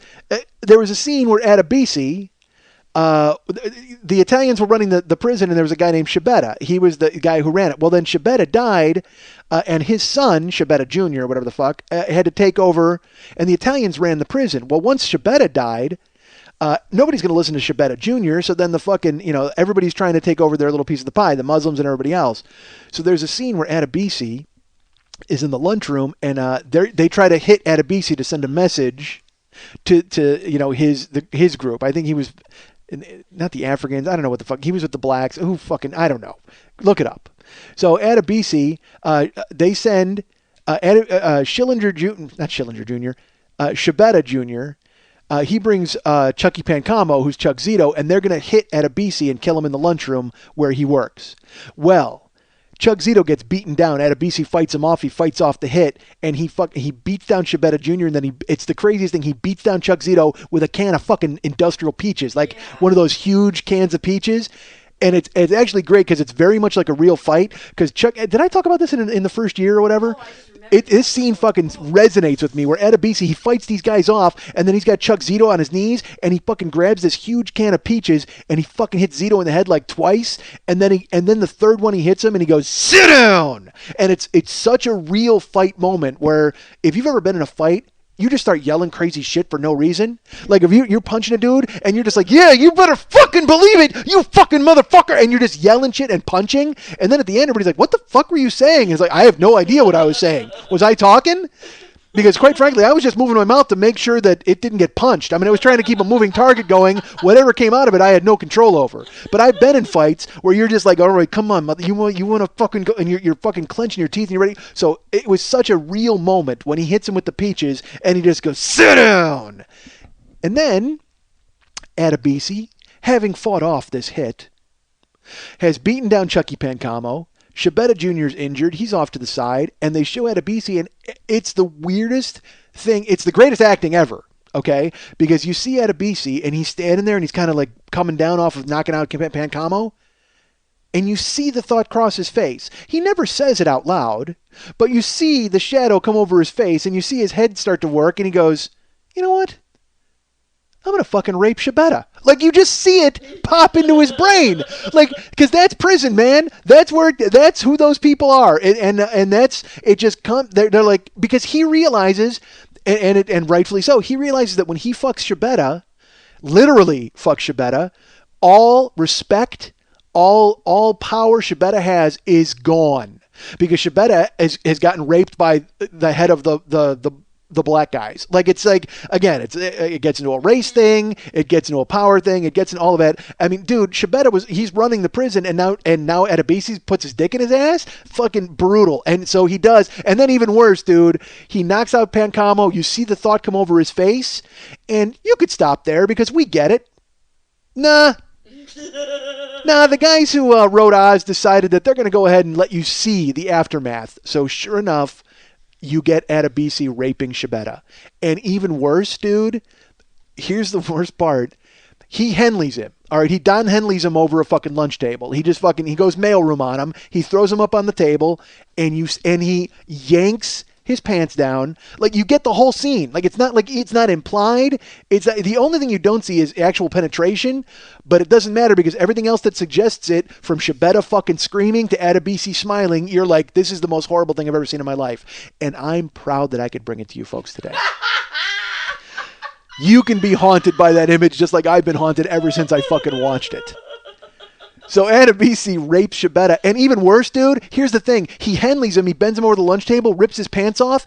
there was a scene where Adebisi the Italians were running the prison, and there was a guy named Schibetta. He was the guy who ran it. Well, then Schibetta died, and his son, Schibetta Jr., whatever the fuck, had to take over, and the Italians ran the prison. Well, once Schibetta died, nobody's going to listen to Schibetta Jr., so then the fucking, everybody's trying to take over their little piece of the pie, the Muslims and everybody else. So there's a scene where Adebisi is in the lunchroom, and they try to hit Adebisi to send a message to his group. I think he was not the Africans. I don't know what the fuck. He was with the blacks. I don't know. Look it up. So Adebisi, they send Schibetta Jr. He brings Chucky Pancamo, who's Chuck Zito, and they're going to hit Adebisi and kill him in the lunchroom where he works. Well, Chuck Zito gets beaten down. Adebisi fights him off. He fights off the hit, and he beats down Schibetta Jr., and then it's the craziest thing. He beats down Chuck Zito with a can of fucking industrial peaches, like one of those huge cans of peaches. And it's actually great because it's very much like a real fight. Because Chuck, did I talk about this in the first year or whatever? This scene fucking resonates with me where Adebisi, he fights these guys off, and then he's got Chuck Zito on his knees, and he fucking grabs this huge can of peaches, and he fucking hits Zito in the head like twice, and then the third one he hits him, and he goes, "Sit down!" And it's such a real fight moment where if you've ever been in a fight, you just start yelling crazy shit for no reason. Like if you're punching a dude and you're just like, yeah, you better fucking believe it, you fucking motherfucker. And you're just yelling shit and punching. And then at the end, everybody's like, what the fuck were you saying? It's like, I have no idea what I was saying. Was I talking? Because quite frankly, I was just moving my mouth to make sure that it didn't get punched. I mean, I was trying to keep a moving target going. Whatever came out of it, I had no control over. But I've been in fights where you're just like, all right, come on, mother, you want to fucking go, and you're fucking clenching your teeth and you're ready. So it was such a real moment when he hits him with the peaches and he just goes, sit down. And then Adebisi, having fought off this hit, has beaten down Chucky Pancamo. Schibetta Jr. is injured. He's off to the side, and they show Adebisi, and it's the weirdest thing. It's the greatest acting ever, okay? Because you see Adebisi, and he's standing there, and he's kind of like coming down off of knocking out Pancamo, and you see the thought cross his face. He never says it out loud, but you see the shadow come over his face, and you see his head start to work, and he goes, you know what? I'm going to fucking rape Schibetta. Like, you just see it pop into his brain. Like, because that's prison, man. That's who those people are. And that's, it just comes, they're like, because he realizes, and rightfully so, he realizes that when he fucks Schibetta, literally fucks Schibetta, all respect, all power Schibetta has is gone. Because Schibetta has gotten raped by the head of the black guys. Like, it's like, again, it gets into a race thing, it gets into a power thing, it gets into all of that. I mean, dude, Schibetta he's running the prison, and now Adebisi puts his dick in his ass? Fucking brutal. And so he does. And then even worse, dude, he knocks out Pancamo, you see the thought come over his face, and you could stop there because we get it. Nah, the guys who wrote Oz decided that they're going to go ahead and let you see the aftermath. So sure enough, you get Adebisi raping Schibetta. And even worse, dude, here's the worst part. He Henleys him. All right, he Don Henleys him over a fucking lunch table. He just he goes mailroom on him. He throws him up on the table, and he yanks his pants down. Like, you get the whole scene. Like, it's not implied. It's the only thing you don't see is actual penetration, but it doesn't matter because everything else that suggests it, from Schibetta fucking screaming to Adebisi smiling, you're like, this is the most horrible thing I've ever seen in my life. And I'm proud that I could bring it to you folks today. You can be haunted by that image just like I've been haunted ever since I fucking watched it. So Adebisi rapes Schibetta. And even worse, dude, here's the thing. He Henleys him, he bends him over the lunch table, rips his pants off,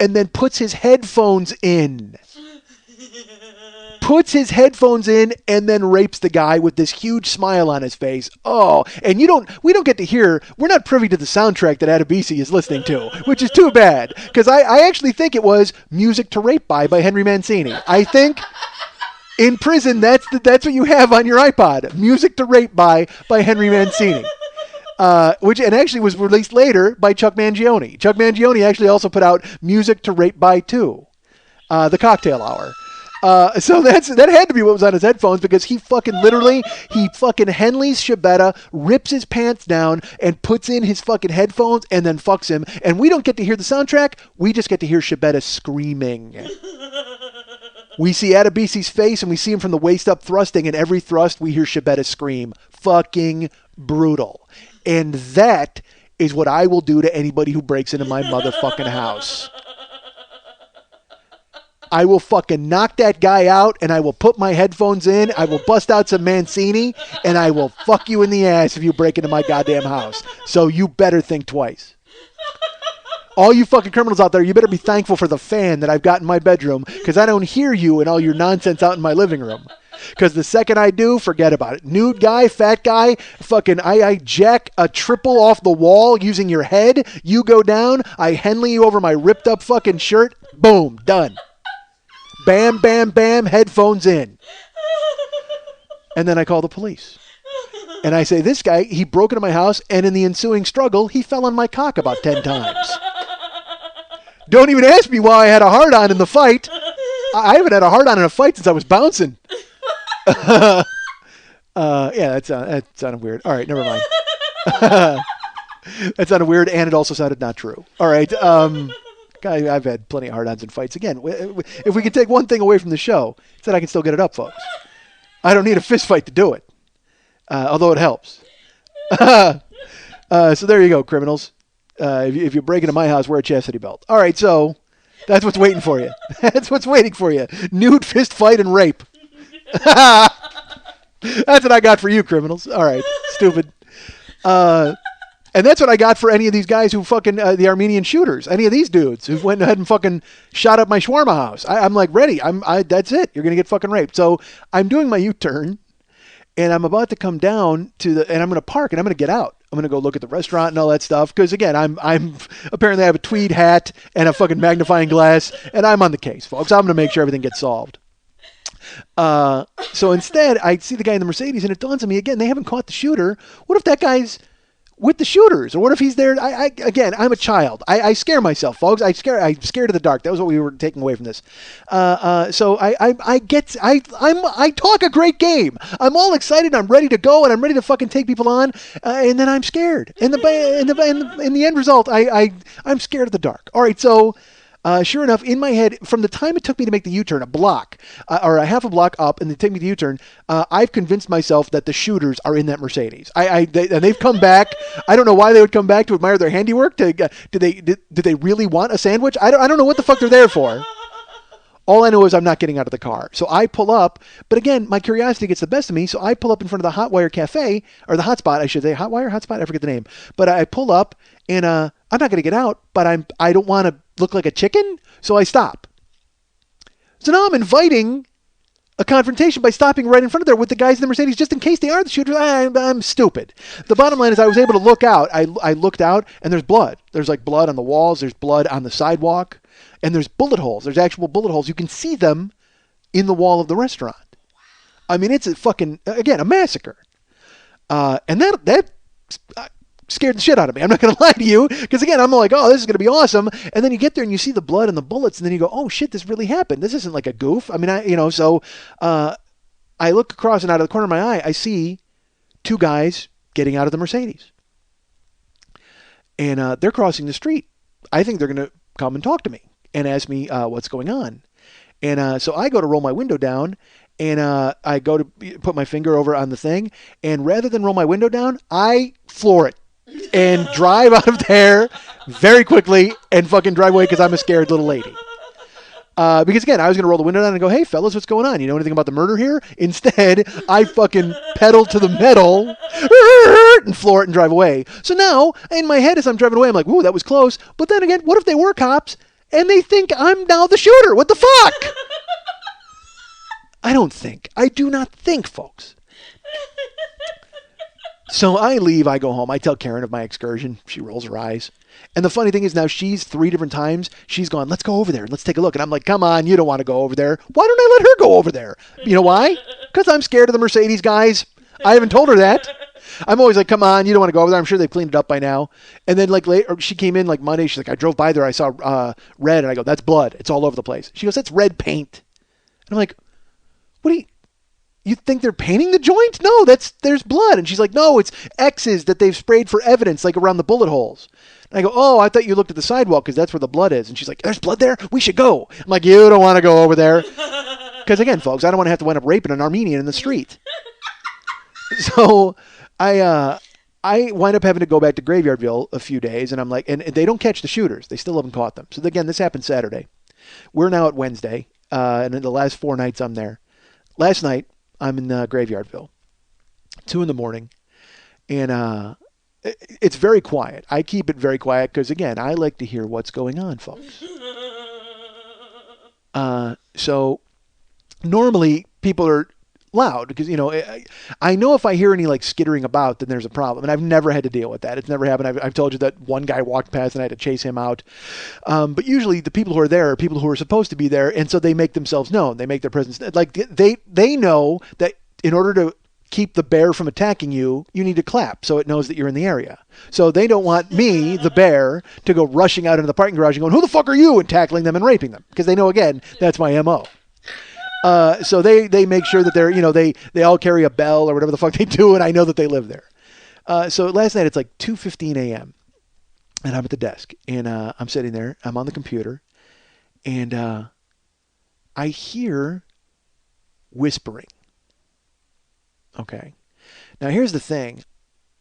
and then puts his headphones in. Puts his headphones in and then rapes the guy with this huge smile on his face. Oh, and we don't get to hear, we're not privy to the soundtrack that Adebisi is listening to, which is too bad. Because I actually think it was Music to Rape by Henry Mancini. I think in prison, that's what you have on your iPod. Music to Rape by Henry Mancini. Which actually was released later by Chuck Mangione. Chuck Mangione actually also put out Music to Rape by 2, The Cocktail Hour. So that had to be what was on his headphones, because he fucking Henleys Schibetta, rips his pants down, and puts in his fucking headphones, and then fucks him. And we don't get to hear the soundtrack. We just get to hear Schibetta screaming. We see Adebisi's face, and we see him from the waist up thrusting, and every thrust we hear Shibetta scream. Fucking brutal. And that is what I will do to anybody who breaks into my motherfucking house. I will fucking knock that guy out, and I will put my headphones in, I will bust out some Mancini, and I will fuck you in the ass if you break into my goddamn house. So you better think twice. All you fucking criminals out there, you better be thankful for the fan that I've got in my bedroom, because I don't hear you and all your nonsense out in my living room. Because the second I do, forget about it. Nude guy, fat guy, fucking I jack a triple off the wall using your head. You go down, I Henley you over my ripped up fucking shirt. Boom, done. Bam, bam, bam, headphones in. And then I call the police. And I say, this guy, he broke into my house, and in the ensuing struggle, he fell on my cock about 10 times. Don't even ask me why I had a hard-on in the fight. I haven't had a hard-on in a fight since I was bouncing. Yeah, that sounded weird. All right, never mind. That sounded weird, and it also sounded not true. All right, I've had plenty of hard-ons in fights. Again, if we could take one thing away from the show, it's that I can still get it up, folks. I don't need a fist fight to do it, although it helps. So there you go, criminals. If you break into my house, wear a chastity belt. All right, so that's what's waiting for you. That's what's waiting for you. Nude, fist fight, and rape. That's what I got for you, criminals. All right, stupid. And that's what I got for any of these guys who fucking, the Armenian shooters, any of these dudes who went ahead and fucking shot up my shawarma house. I'm like, ready. That's it. You're going to get fucking raped. So I'm doing my U-turn, and I'm about to come down and I'm going to park, and I'm going to get out. I'm going to go look at the restaurant and all that stuff. Because again, I'm apparently I have a tweed hat and a fucking magnifying glass, and I'm on the case, folks. I'm going to make sure everything gets solved. So instead, I see the guy in the Mercedes, and it dawns on me again, they haven't caught the shooter. What if that guy's with the shooters? Or what if he's there? Again, I'm a child. I scare myself, folks. I'm scared of the dark. That was what we were taking away from this. So I talk a great game. I'm all excited. I'm ready to go, and I'm ready to fucking take people on. And then I'm scared. In the end result, I'm scared of the dark. All right, so. Sure enough, in my head, from the time it took me to make the U-turn, a block, or a half a block up, and they take me to the U-turn, I've convinced myself that the shooters are in that Mercedes. And they've come back. I don't know why they would come back to admire their handiwork. Do they really want a sandwich? I don't know what the fuck they're there for. All I know is I'm not getting out of the car. So I pull up, but again, my curiosity gets the best of me, so I pull up in front of the Hotwire Cafe, or the Hotspot, I should say. Hotwire? Hotspot? I forget the name. But I pull up, and I'm not going to get out, but I don't want to look like a chicken, so I stop. So now I'm inviting a confrontation by stopping right in front of there with the guys in the Mercedes, just in case they are the shooters. I'm stupid. The bottom line is I was able to look out. I looked out, and there's blood. There's like blood on the walls. There's blood on the sidewalk. And there's bullet holes. There's actual bullet holes. You can see them in the wall of the restaurant. I mean, it's a fucking, again, a massacre. And that scared the shit out of me. I'm not going to lie to you. Because again, I'm like, oh, this is going to be awesome. And then you get there and you see the blood and the bullets. And then you go, oh shit, this really happened. This isn't like a goof. I mean, so I look across, and out of the corner of my eye, I see two guys getting out of the Mercedes. And they're crossing the street. I think they're going to come and talk to me and ask me what's going on. And so I go to roll my window down, and I go to put my finger over on the thing, and rather than roll my window down, I floor it and drive out of there very quickly and fucking drive away because I'm a scared little lady. Because again, I was going to roll the window down and go, hey, fellas, what's going on? You know anything about the murder here? Instead, I fucking pedal to the metal and floor it and drive away. So now, in my head as I'm driving away, I'm like, ooh, that was close. But then again, what if they were cops and they think I'm now the shooter? What the fuck? I do not think, folks. So I leave, I go home. I tell Karen of my excursion. She rolls her eyes. And the funny thing is now she's 3 different times. She's gone, let's go over there. Let's take a look. And I'm like, come on, you don't want to go over there. Why don't I let her go over there? You know why? Because I'm scared of the Mercedes guys. I haven't told her that. I'm always like, come on, you don't want to go over there. I'm sure they've cleaned it up by now. And then like later, she came in like Monday. She's like, I drove by there. I saw red. And I go, that's blood. It's all over the place. She goes, that's red paint. And I'm like, what do you think they're painting the joint? No, there's blood. And she's like, no, it's X's that they've sprayed for evidence, like around the bullet holes. And I go, oh, I thought you looked at the sidewalk because that's where the blood is. And she's like, there's blood there? We should go. I'm like, you don't want to go over there. Because again, folks, I don't want to have to wind up raping an Armenian in the street. So I wind up having to go back to Graveyardville a few days, and I'm like, and they don't catch the shooters. They still haven't caught them. So again, this happened Saturday. We're now at Wednesday, and in the last 4 nights I'm there. Last night, I'm in Graveyardville, 2 a.m, and it's very quiet. I keep it very quiet because, again, I like to hear what's going on, folks. So normally people are loud because, I know if I hear any like skittering about, then there's a problem. And I've never had to deal with that. It's never happened. I've told you that one guy walked past and I had to chase him out. But usually the people who are there are people who are supposed to be there. And so they make themselves known. They make their presence. Like they know that in order to keep the bear from attacking you, you need to clap so it knows that you're in the area. So they don't want me, the bear, to go rushing out into the parking garage and going, "Who the fuck are you?" and tackling them and raping them. Because they know, again, that's my MO. So they make sure that they're, they all carry a bell or whatever the fuck they do, and I know that they live there. So last night it's like 2:15 a.m. and I'm at the desk, and I'm sitting there. I'm on the computer, and I hear whispering. Okay. Now here's the thing.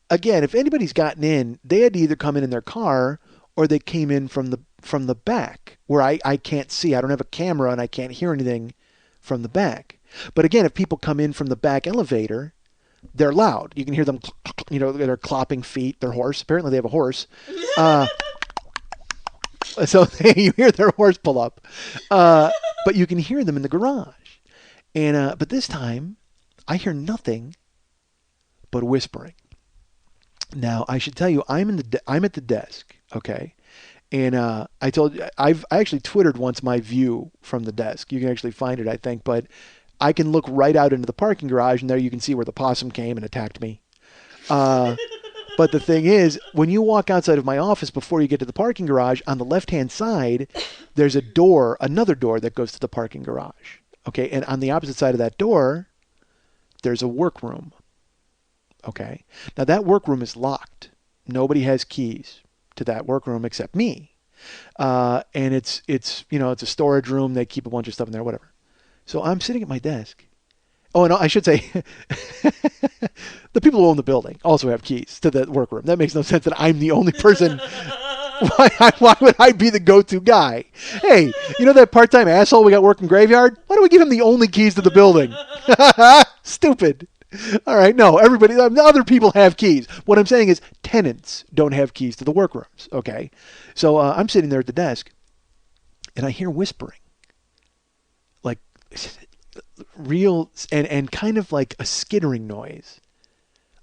Again, if anybody's gotten in, they had to either come in their car or they came in from the back where I can't see. I don't have a camera and I can't hear anything from the back. But again, if people come in from the back elevator, they're loud. You can hear them, they're clopping feet, their horse. Apparently they have a horse. So you hear their horse pull up. But you can hear them in the garage. And but this time, I hear nothing but whispering. Now, I should tell you, I'm at the desk, okay? And I told you, I actually Twittered once my view from the desk. You can actually find it, I think, but I can look right out into the parking garage, and there you can see where the possum came and attacked me. But the thing is, when you walk outside of my office before you get to the parking garage, on the left-hand side, there's another door that goes to the parking garage, okay? And on the opposite side of that door, there's a workroom, okay? Now, that workroom is locked. Nobody has keys to that workroom except me. And it's a storage room. They keep a bunch of stuff in there, whatever. So I'm sitting at my desk. Oh, and I should say, the people who own the building also have keys to the workroom. That makes no sense that I'm the only person. Why would I be the go-to guy? Hey, that part-time asshole we got working graveyard? Why don't we give him the only keys to the building? Stupid. All right, no, other people have keys. What I'm saying is tenants don't have keys to the workrooms, okay? So I'm sitting there at the desk, and I hear whispering. Like, real, and kind of like a skittering noise.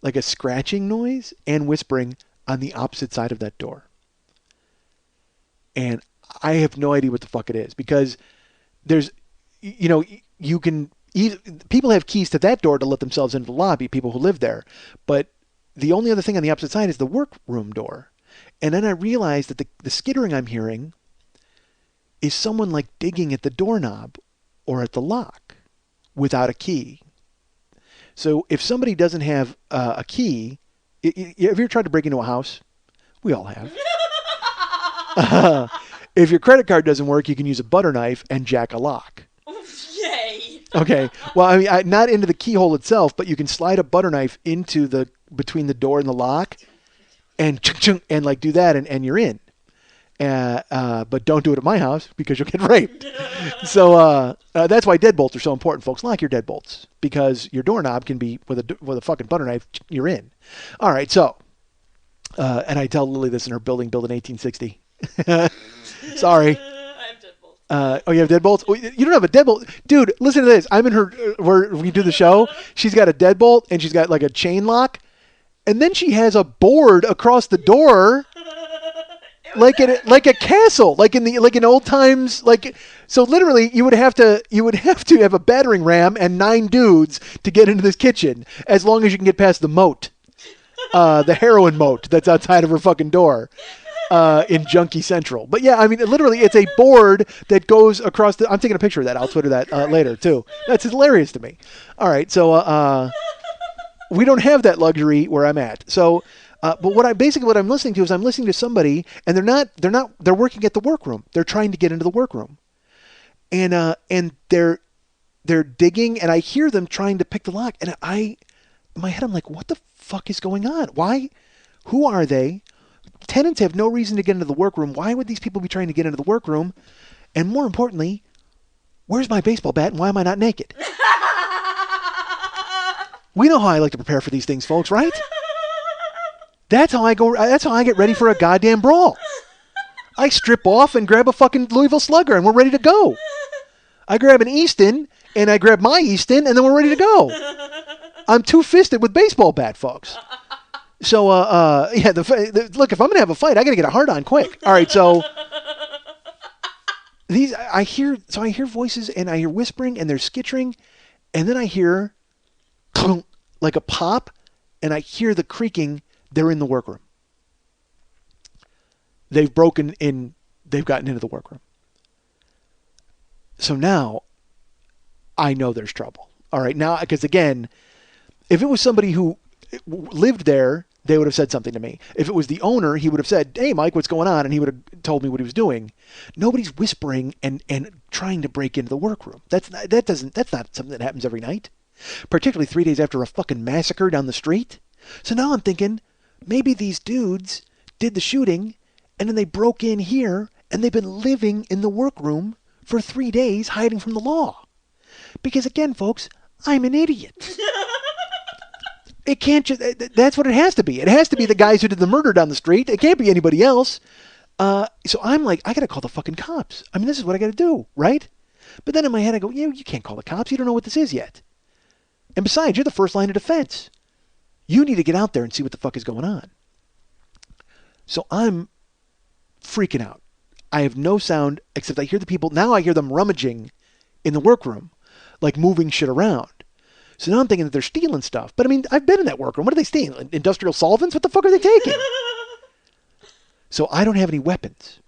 Like a scratching noise and whispering on the opposite side of that door. And I have no idea what the fuck it is, because there's, you can... People have keys to that door to let themselves into the lobby, people who live there. But the only other thing on the opposite side is the workroom door. And then I realized that the skittering I'm hearing is someone like digging at the doorknob or at the lock without a key. So if somebody doesn't have a key, have you ever tried to break into a house? We all have. If your credit card doesn't work, you can use a butter knife and jack a lock. Yay. Okay. Well, I mean, not into the keyhole itself, but you can slide a butter knife into between the door and the lock, and like do that, and you're in. But don't do it at my house because you'll get raped. So that's why deadbolts are so important, folks. Lock your deadbolts, because your doorknob can be with a fucking butter knife. You're in. All right. So, and I tell Lily this in her building built in 1860. Sorry. Oh, you have deadbolts? Oh, you don't have a deadbolt? Dude, listen to this. I'm in her, where we do the show. She's got a deadbolt, and she's got like a chain lock. And then she has a board across the door, like a castle, like in old times. So literally, you would have to have a battering ram and 9 dudes to get into this kitchen, as long as you can get past the moat, the heroin moat that's outside of her fucking door. In Junkie Central. But yeah, I mean, literally, it's a board that goes across I'm taking a picture of that. I'll Twitter that later, too. That's hilarious to me. All right, so we don't have that luxury where I'm at. So, but what I'm listening to is I'm listening to somebody, and they're working at the workroom. They're trying to get into the workroom. And they're digging, and I hear them trying to pick the lock. And in my head, I'm like, what the fuck is going on? Why? Who are they? Tenants have no reason to get into the workroom. Why would these people be trying to get into the workroom? And more importantly, where's my baseball bat and why am I not naked? We know how I like to prepare for these things, folks, right? That's how I go. That's how I get ready for a goddamn brawl. I strip off and grab a fucking Louisville Slugger and we're ready to go. I grab an Easton and I grab my Easton and then we're ready to go. I'm two-fisted with baseball bat, folks. So, yeah, look, if I'm going to have a fight, I got to get a hard-on quick. All right, so I hear voices and I hear whispering and there's skittering and then I hear like a pop and I hear the creaking. They're in the workroom. They've broken in. They've gotten into the workroom. So now I know there's trouble. All right, now, because again, if it was somebody who lived there, they would have said something to me. If it was the owner, he would have said, "Hey, Mike, what's going on?" And he would have told me what he was doing. Nobody's whispering and trying to break into the workroom. That's not something that happens every night, particularly 3 days after a fucking massacre down the street. So now I'm thinking maybe these dudes did the shooting and then they broke in here and they've been living in the workroom for 3 days hiding from the law. Because again, folks, I'm an idiot. It can't just, that's what it has to be. It has to be the guys who did the murder down the street. It can't be anybody else. So I'm like, I got to call the fucking cops. I mean, this is what I got to do, right? But then in my head, I go, you can't call the cops. You don't know what this is yet. And besides, you're the first line of defense. You need to get out there and see what the fuck is going on. So I'm freaking out. I have no sound except I hear the people. Now I hear them rummaging in the workroom, like moving shit around. So now I'm thinking that they're stealing stuff. But I mean, I've been in that workroom. What are they stealing? Industrial solvents? What the fuck are they taking? So I don't have any weapons.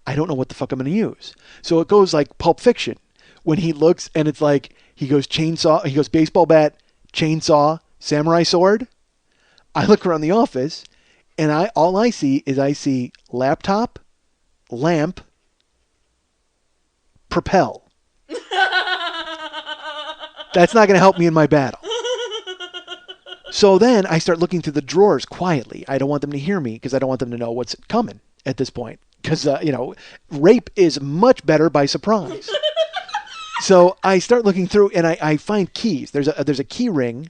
I don't know what the fuck I'm going to use. So it goes like Pulp Fiction when he looks and it's like he goes chainsaw, he goes baseball bat, chainsaw, samurai sword. I look around the office and all I see laptop, lamp, propel. That's not going to help me in my battle. So then I start looking through the drawers quietly. I don't want them to hear me because I don't want them to know what's coming at this point. Because, rape is much better by surprise. So I start looking through and I find keys. There's a key ring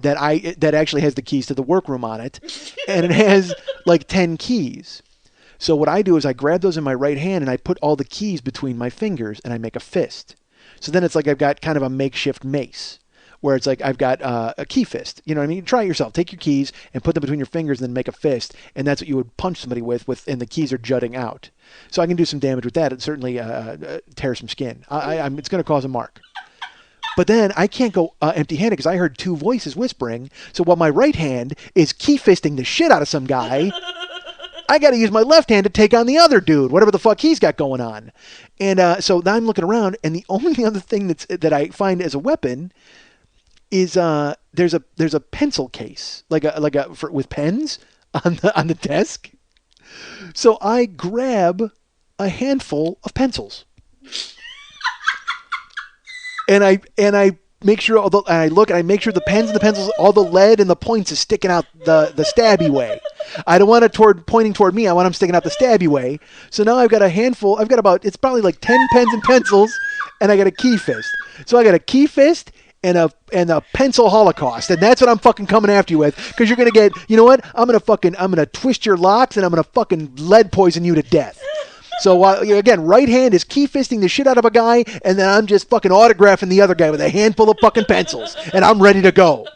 that actually has the keys to the workroom on it. And it has like 10 keys. So what I do is I grab those in my right hand and I put all the keys between my fingers and I make a fist. So then it's like I've got kind of a makeshift mace where it's like I've got a key fist. You know what I mean? Try it yourself. Take your keys and put them between your fingers and then make a fist. And that's what you would punch somebody with and the keys are jutting out. So I can do some damage with that. It certainly tear some skin. It's going to cause a mark. But then I can't go empty-handed because I heard two voices whispering. So while my right hand is key fisting the shit out of some guy, I got to use my left hand to take on the other dude, whatever the fuck he's got going on. And so now I'm looking around, and the only other thing that I find as a weapon is there's a pencil case, with pens on the desk. So I grab a handful of pencils. And I make sure I look and I make sure the pens and the pencils, all the lead and the points is sticking out the stabby way. I don't want it pointing toward me. I want them sticking out the stabby way. So now I've got a handful. I've got it's probably like 10 pens and pencils, and I got a key fist. So I got a key fist and a pencil holocaust, and that's what I'm fucking coming after you with. Because you're gonna get, you know what? I'm gonna twist your locks and I'm gonna fucking lead poison you to death. So, again, right hand is key fisting the shit out of a guy, and then I'm just fucking autographing the other guy with a handful of fucking pencils, and I'm ready to go.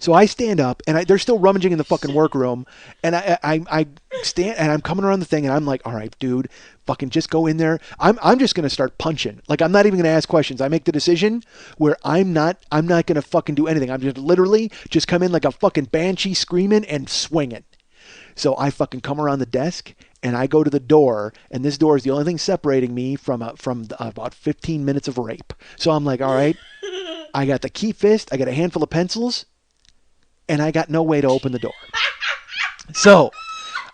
So I stand up, and they're still rummaging in the fucking workroom, and I stand, and I'm coming around the thing, and I'm like, all right, dude, fucking just go in there. I'm just going to start punching. Like, I'm not even going to ask questions. I make the decision where I'm not going to fucking do anything. I'm just literally just come in like a fucking banshee screaming and swinging. So I fucking come around the desk, and I go to the door, and this door is the only thing separating me from about 15 minutes of rape. So I'm like, all right, I got the key fist, I got a handful of pencils, and I got no way to open the door. So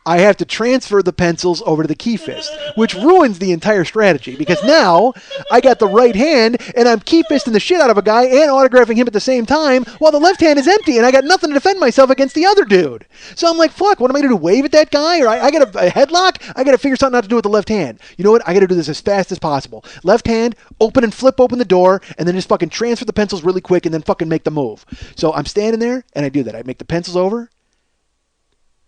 I have to transfer the pencils over to the key fist, which ruins the entire strategy because now I got the right hand and I'm key fisting the shit out of a guy and autographing him at the same time while the left hand is empty and I got nothing to defend myself against the other dude. So I'm like, fuck, what am I going to do? Wave at that guy? Or I got a headlock? I got to figure something out to do with the left hand. You know what? I got to do this as fast as possible. Left hand, open and flip open the door and then just fucking transfer the pencils really quick and then fucking make the move. So I'm standing there and I do that. I make the pencils over.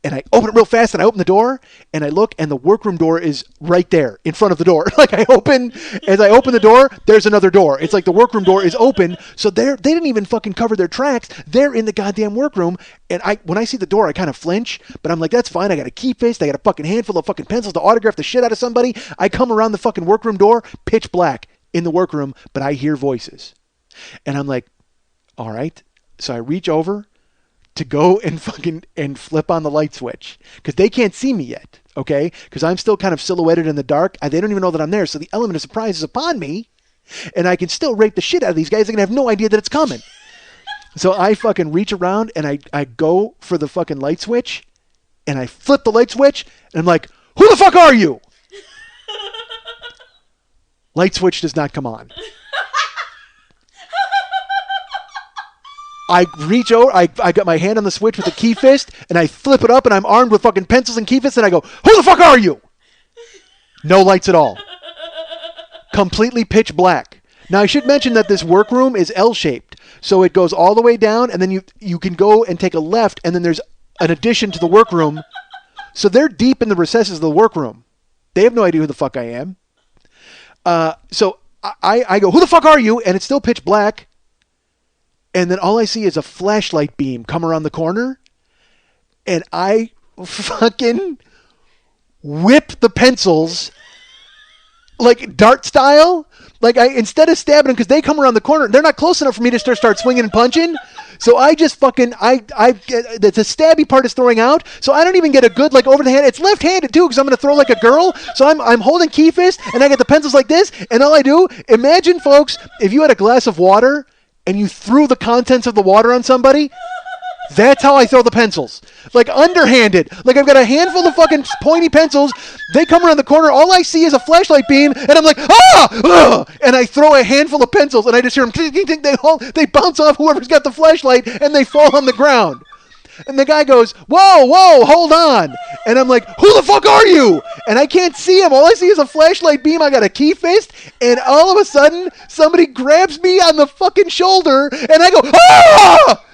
And I open it real fast, and I open the door, and I look, and the workroom door is right there in front of the door. Like as I open the door, there's another door. It's like the workroom door is open, so they didn't even fucking cover their tracks. They're in the goddamn workroom, and when I see the door, I kind of flinch, but I'm like, that's fine. I got a key fist. I got a fucking handful of fucking pencils to autograph the shit out of somebody. I come around the fucking workroom door, pitch black in the workroom, but I hear voices. And I'm like, all right. So I reach over to go and flip on the light switch because they can't see me yet, okay? Because I'm still kind of silhouetted in the dark. They don't even know that I'm there, so the element of surprise is upon me, and I can still rape the shit out of these guys. They're going to have no idea that it's coming. So I fucking reach around, and I go for the fucking light switch, and I flip the light switch, and I'm like, who the fuck are you? Light switch does not come on. I reach over, I got my hand on the switch with the key fist, and I flip it up, and I'm armed with fucking pencils and key fists, and I go, who the fuck are you? No lights at all. Completely pitch black. Now, I should mention that this workroom is L-shaped, so it goes all the way down, and then you can go and take a left, and then there's an addition to the workroom. So they're deep in the recesses of the workroom. They have no idea who the fuck I am. So I go, who the fuck are you? And it's still pitch black. And then all I see is a flashlight beam come around the corner. And I fucking whip the pencils like dart style. Like instead of stabbing them, because they come around the corner, they're not close enough for me to start swinging and punching. So I just fucking, the stabby part is throwing out. So I don't even get a good, like, over the hand. It's left-handed, too, because I'm going to throw like a girl. So I'm holding key fist, and I get the pencils like this. And all I do, imagine, folks, if you had a glass of water and you threw the contents of the water on somebody, that's how I throw the pencils. Like underhanded. Like I've got a handful of fucking pointy pencils. They come around the corner. All I see is a flashlight beam. And I'm like, ah! Ugh! And I throw a handful of pencils. And I just hear them. They bounce off whoever's got the flashlight. And they fall on the ground. And the guy goes, whoa, hold on. And I'm like, who the fuck are you? And I can't see him. All I see is a flashlight beam. I got a key fist. And all of a sudden, somebody grabs me on the fucking shoulder. And I go, ah!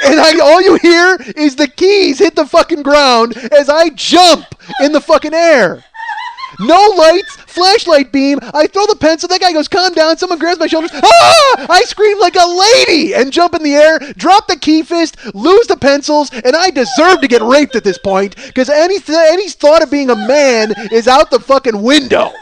And all you hear is the keys hit the fucking ground as I jump in the fucking air. No lights, flashlight beam. I throw the pencil. That guy goes, calm down. Someone grabs my shoulders. Ah! I scream like a lady and jump in the air, drop the key fist, lose the pencils, and I deserve to get raped at this point because any thought of being a man is out the fucking window.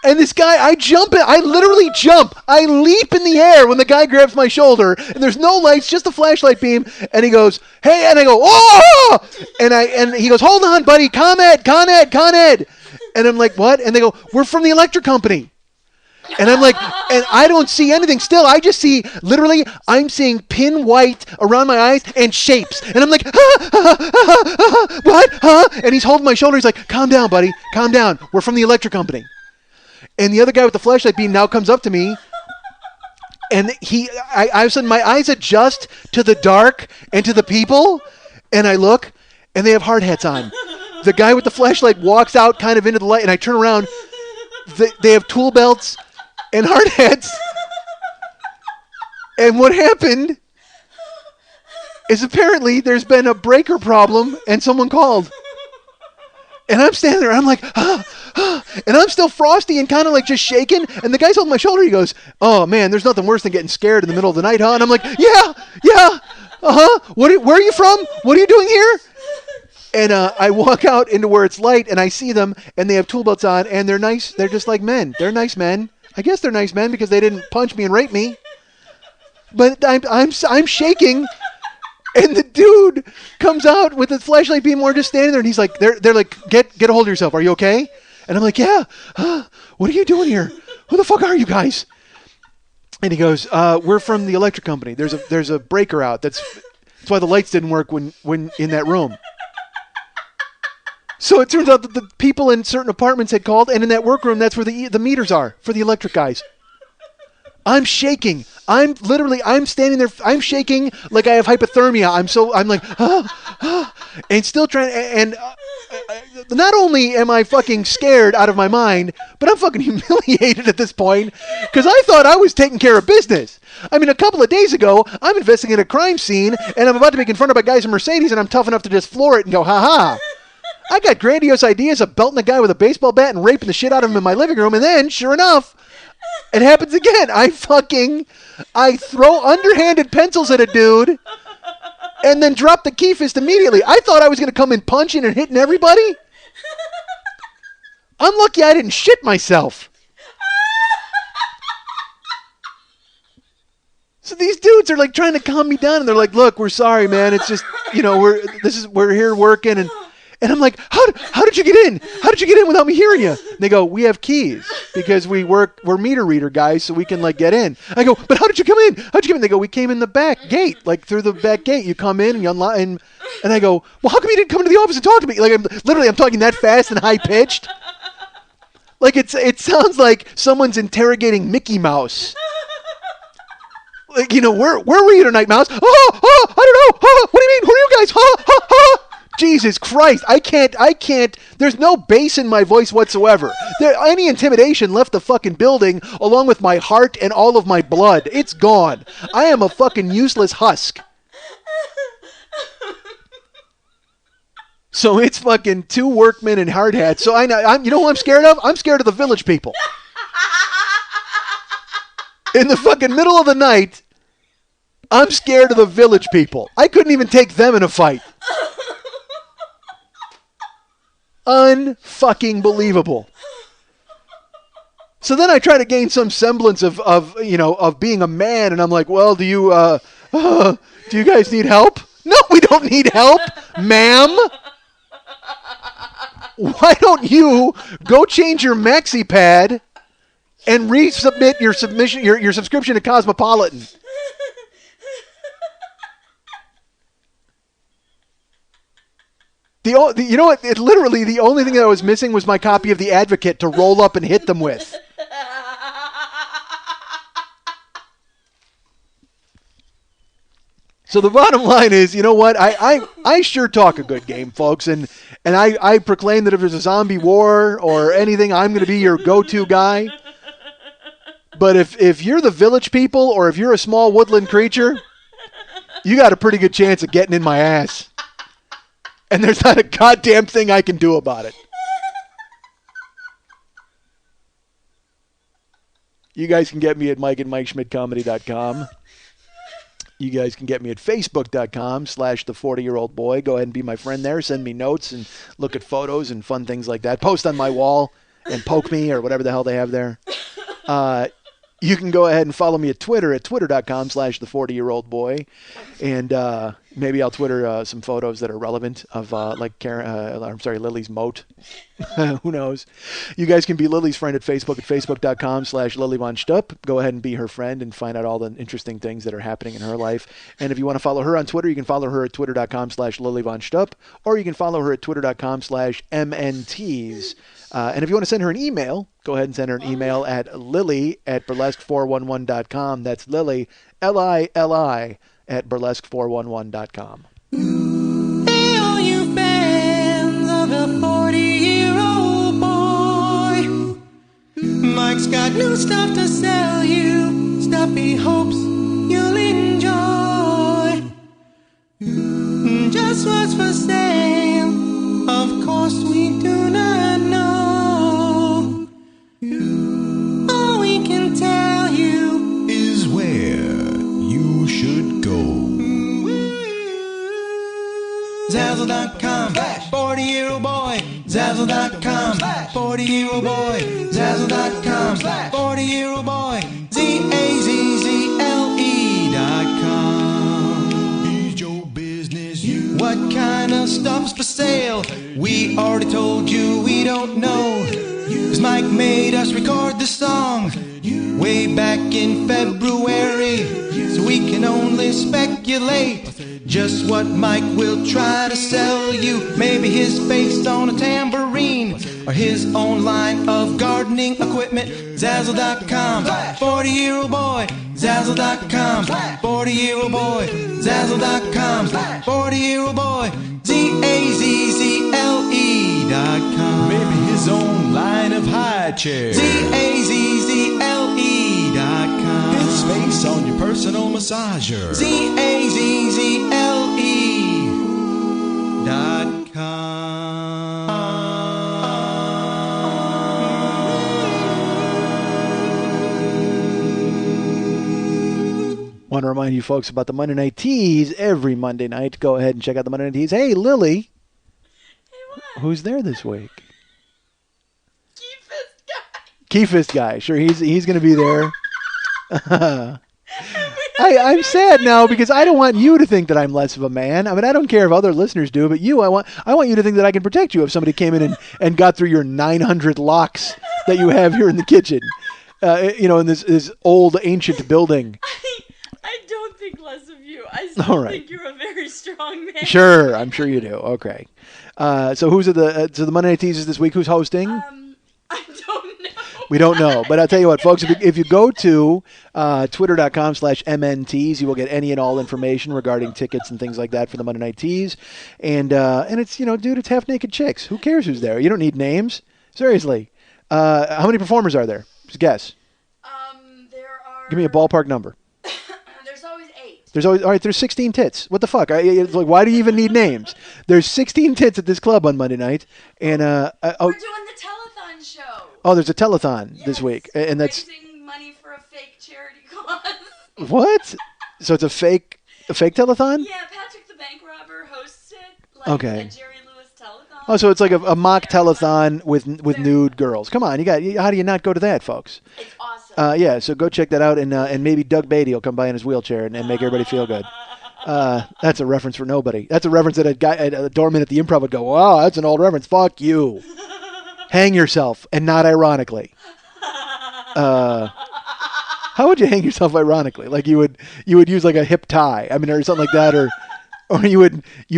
And this guy, I literally jump. I leap in the air when the guy grabs my shoulder, and there's no lights, just a flashlight beam, and he goes, hey, and I go, oh! And he goes, hold on, buddy, Con Ed. And I'm like, what? And they go, we're from the electric company. And I'm like, and I don't see anything still. I just see, literally, I'm seeing pin white around my eyes and shapes. And I'm like, what? Huh? And he's holding my shoulder. He's like, calm down, buddy, calm down. We're from the electric company. And the other guy with the flashlight beam now comes up to me, and I all of a sudden my eyes adjust to the dark and to the people, and I look, and they have hard hats on. The guy with the flashlight walks out kind of into the light, and I turn around. They have tool belts and hard hats. And what happened is apparently there's been a breaker problem, and someone called. And I'm standing there, and I'm like, and I'm still frosty and kind of like just shaking. And the guy's holding my shoulder. He goes, oh, man, there's nothing worse than getting scared in the middle of the night, huh? And I'm like, yeah, uh-huh. Where are you from? What are you doing here? And I walk out into where it's light, and I see them, and they have tool belts on, and they're nice. They're just like men. They're nice men. I guess they're nice men because they didn't punch me and rape me. But I'm shaking. And the dude comes out with the flashlight beam. We're just standing there, and he's like, they're like, get a hold of yourself. Are you okay? And I'm like, yeah. What are you doing here? Who the fuck are you guys? And he goes, we're from the electric company. There's a breaker out that's That's why the lights didn't work when in that room. So it turns out that the people in certain apartments had called, and in that workroom, that's where the meters are for the electric guys. I'm shaking. I'm standing there. I'm shaking like I have hypothermia. I'm like, and still trying. And not only am I fucking scared out of my mind, but I'm fucking humiliated at this point because I thought I was taking care of business. I mean, a couple of days ago, I'm investigating a crime scene, and I'm about to be confronted by guys in Mercedes, and I'm tough enough to just floor it and go, ha. I got grandiose ideas of belting a guy with a baseball bat and raping the shit out of him in my living room, and then, sure enough, it happens again. I throw underhanded pencils at a dude and then drop the key fist immediately. I thought I was going to come in punching and hitting everybody. I'm lucky I didn't shit myself. So these dudes are like trying to calm me down, and they're like, "Look, we're sorry, man. It's just, we're here working." And I'm like, how did you get in? How did you get in without me hearing you? And they go, we have keys because we're meter reader guys, so we can like get in. I go, but how did you come in? How'd you come in? They go, we came in the back gate, like through the back gate. You come in and you unlock, and I go, well, how come you didn't come into the office and talk to me? Like I'm talking that fast and high pitched. Like it sounds like someone's interrogating Mickey Mouse. Like, where were you tonight, Mouse? I don't know. What do you mean? Who are you guys? Jesus Christ, I can't, there's no bass in my voice whatsoever. Any intimidation left the fucking building along with my heart and all of my blood. It's gone. I am a fucking useless husk. So it's fucking two workmen in hard hats. So I'm you know who I'm scared of? I'm scared of the village people. In the fucking middle of the night, I'm scared of the village people. I couldn't even take them in a fight. Unfucking believable. So then I try to gain some semblance of being a man, and I'm like, well, do you guys need help? No, we don't need help, ma'am. Why don't you go change your maxi pad and resubmit your subscription to Cosmopolitan? You know what? Literally, the only thing that I was missing was my copy of The Advocate to roll up and hit them with. So the bottom line is, you know what? I sure talk a good game, folks, and I proclaim that if there's a zombie war or anything, I'm going to be your go-to guy. But if you're the village people or if you're a small woodland creature, you got a pretty good chance of getting in my ass. And there's not a goddamn thing I can do about it. You guys can get me at Mike at MikeSchmidtComedy.com. You guys can get me at Facebook.com/the40-year-old boy. Go ahead and be my friend there. Send me notes and look at photos and fun things like that. Post on my wall and poke me or whatever the hell they have there. You can go ahead and follow me at Twitter at twitter.com/the40-year-old boy. And maybe I'll Twitter some photos that are relevant of Lily's moat. Who knows? You guys can be Lily's friend at facebook.com/LilyVonStupp. Go ahead and be her friend and find out all the interesting things that are happening in her life. And if you want to follow her on Twitter, you can follow her at twitter.com/LilyVonStupp, or you can follow her at twitter.com/MNTs. And if you want to send her an email, go ahead and send her an email at lily@burlesque411.com. That's Lily, Lili, at burlesque411.com. Hey, all you fans of the 40-year-old boy. Mike's got new stuff to sell you, stuff he hopes you'll enjoy. Just what's for sale, of course we do not know. All we can tell you is where you should go. Zazzle.com, 40-year-old boy. Zazzle.com, 40-year-old boy. Zazzle.com, 40-year-old boy. ZAZZLE.com. Is your business you? What kind of stuff's for sale? We already told you we don't know. 'Cause Mike made us record the song way back in February, so we can only speculate. just what Mike will try to sell you. Maybe his face on a tambourine, or his own line of gardening equipment. Zazzle.com, 40-year-old boy. Zazzle.com, 40-year-old boy. Zazzle.com, 40-year-old boy. ZAZZLE.com. Maybe his own line of high chairs. ZAZZLE.com. His face on your personal massager. ZAZZLE.com. Want to remind you folks about the Monday Night Teas every Monday night. Go ahead and check out the Monday Night Teas. Hey, Lily. Hey, what? Who's there this week? Keefus guy. Keefus guy. Sure, he's going to be there. I'm sad now because I don't want you to think that I'm less of a man. I mean, I don't care if other listeners do, but I want you to think that I can protect you if somebody came in and got through your 900 locks that you have here in the kitchen, in this old ancient building. I don't think less of you. I still think you're a very strong man. Sure, I'm sure you do. Okay. So who's the Monday Night Teasers this week? Who's hosting? I don't know. We don't know, but I'll tell you what, folks. If you go to twitter.com/MNTs, you will get any and all information regarding tickets and things like that for the Monday Night Teas. And it's dude, it's half naked chicks. Who cares who's there? You don't need names. Seriously. How many performers are there? Just guess. There are. Give me a ballpark number. There's always 8. There's 16 tits. What the fuck? It's like, why do you even need names? There's 16 tits at this club on Monday night, and We're doing the telethon show. Oh, there's a telethon this week, and that's raising money for a fake charity cause. What? So it's a fake telethon? Yeah, Patrick the Bank Robber hosts it. Like Okay. A Jerry Lewis telethon. Oh, so it's like a mock telethon with nude girls. Come on, how do you not go to that, folks? It's awesome. Yeah, so go check that out, and maybe Doug Beatty will come by in his wheelchair and make everybody feel good. That's a reference for nobody. That's a reference that a doorman at the Improv would go, wow, that's an old reference. Fuck you. Hang yourself, and not ironically. How would you hang yourself ironically? Like you would use like a hip tie, I mean, or something like that, or you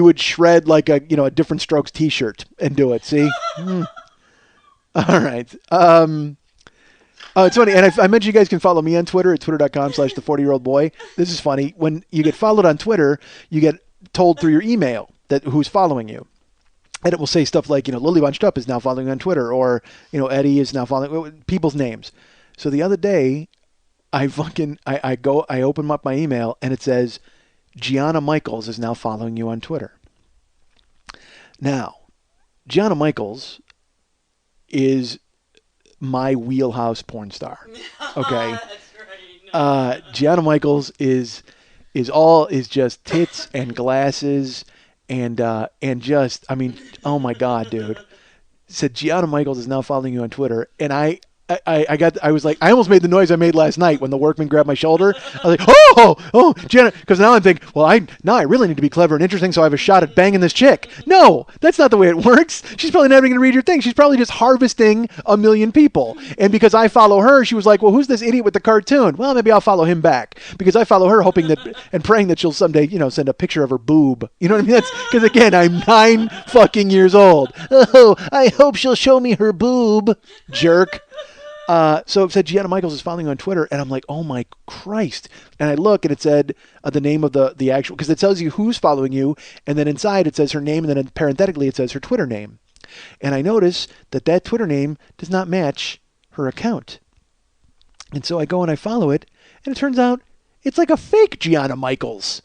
would shred like a Different Strokes T-shirt and do it. See? All right. It's funny, and I mentioned you guys can follow me on Twitter at twitter.com/the40year-old-boy. This is funny. When you get followed on Twitter, you get told through your email that who's following you. And it will say stuff like, Lily Von Stupp is now following on Twitter, or, Eddie is now following people's names. So the other day, I open up my email and it says, Gianna Michaels is now following you on Twitter. Now, Gianna Michaels is my wheelhouse porn star. Okay. That's right. No. Gianna Michaels is just tits and glasses. And just, I mean, oh my God, dude. Said Gianna Michaels is now following you on Twitter, and I was like, I almost made the noise I made last night when the workman grabbed my shoulder. I was like, oh, Gianna, because now I'm thinking, well, I really need to be clever and interesting, so I have a shot at banging this chick. No, that's not the way it works. She's probably never going to read your thing. She's probably just harvesting a million people. And because I follow her, she was like, well, who's this idiot with the cartoon? Well, maybe I'll follow him back because I follow her, hoping that and praying that she'll someday, send a picture of her boob. You know what I mean? That's because again, I'm 9 fucking years old. Oh, I hope she'll show me her boob, jerk. So it said Gianna Michaels is following on Twitter, and I'm like, oh my Christ. And I look, and it said the name of the actual, because it tells you who's following you, and then inside it says her name, and then parenthetically it says her Twitter name. And I notice that Twitter name does not match her account. And so I go and I follow it, and it turns out it's like a fake Gianna Michaels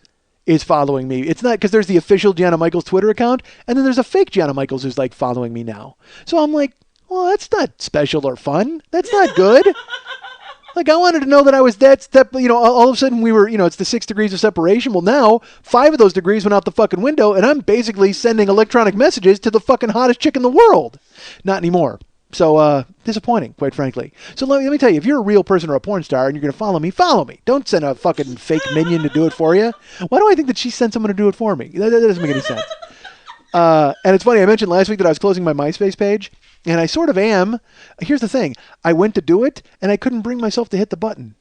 is following me. It's not, because there's the official Gianna Michaels Twitter account, and then there's a fake Gianna Michaels who's like following me now. So I'm like, well, that's not special or fun. That's not good. Like, I wanted to know that I was that step, all of a sudden we were, it's the 6 degrees of separation. Well, now 5 of those degrees went out the fucking window, and I'm basically sending electronic messages to the fucking hottest chick in the world. Not anymore. So, disappointing, quite frankly. So let me tell you, if you're a real person or a porn star and you're going to follow me, follow me. Don't send a fucking fake minion to do it for you. Why do I think that she sent someone to do it for me? That doesn't make any sense. And it's funny, I mentioned last week that I was closing my MySpace page. And I sort of am. Here's the thing. I went to do it, and I couldn't bring myself to hit the button.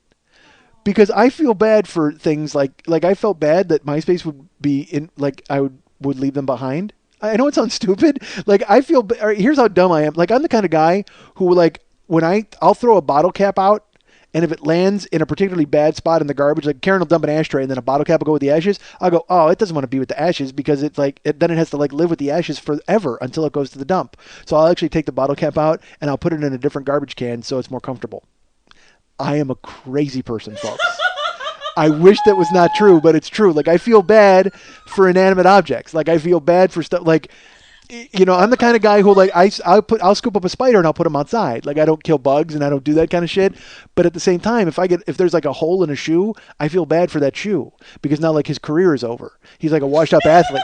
because I feel bad for things like I felt bad that MySpace would be in, like I would leave them behind. I know it sounds stupid. Like I feel, here's how dumb I am. Like I'm the kind of guy who like when I'll throw a bottle cap out, and if it lands in a particularly bad spot in the garbage, like Karen will dump an ashtray and then a bottle cap will go with the ashes, I'll go, oh, it doesn't want to be with the ashes because it's like, then it has to like live with the ashes forever until it goes to the dump. So I'll actually take the bottle cap out and I'll put it in a different garbage can so it's more comfortable. I am a crazy person, folks. I wish that was not true, but it's true. Like I feel bad for inanimate objects. Like I feel bad for stuff like, you know, I'm the kind of guy who like I'll scoop up a spider and I'll put him outside. Like I don't kill bugs and I don't do that kind of shit. But at the same time, if there's like a hole in a shoe, I feel bad for that shoe because now like his career is over. He's like a washed up athlete.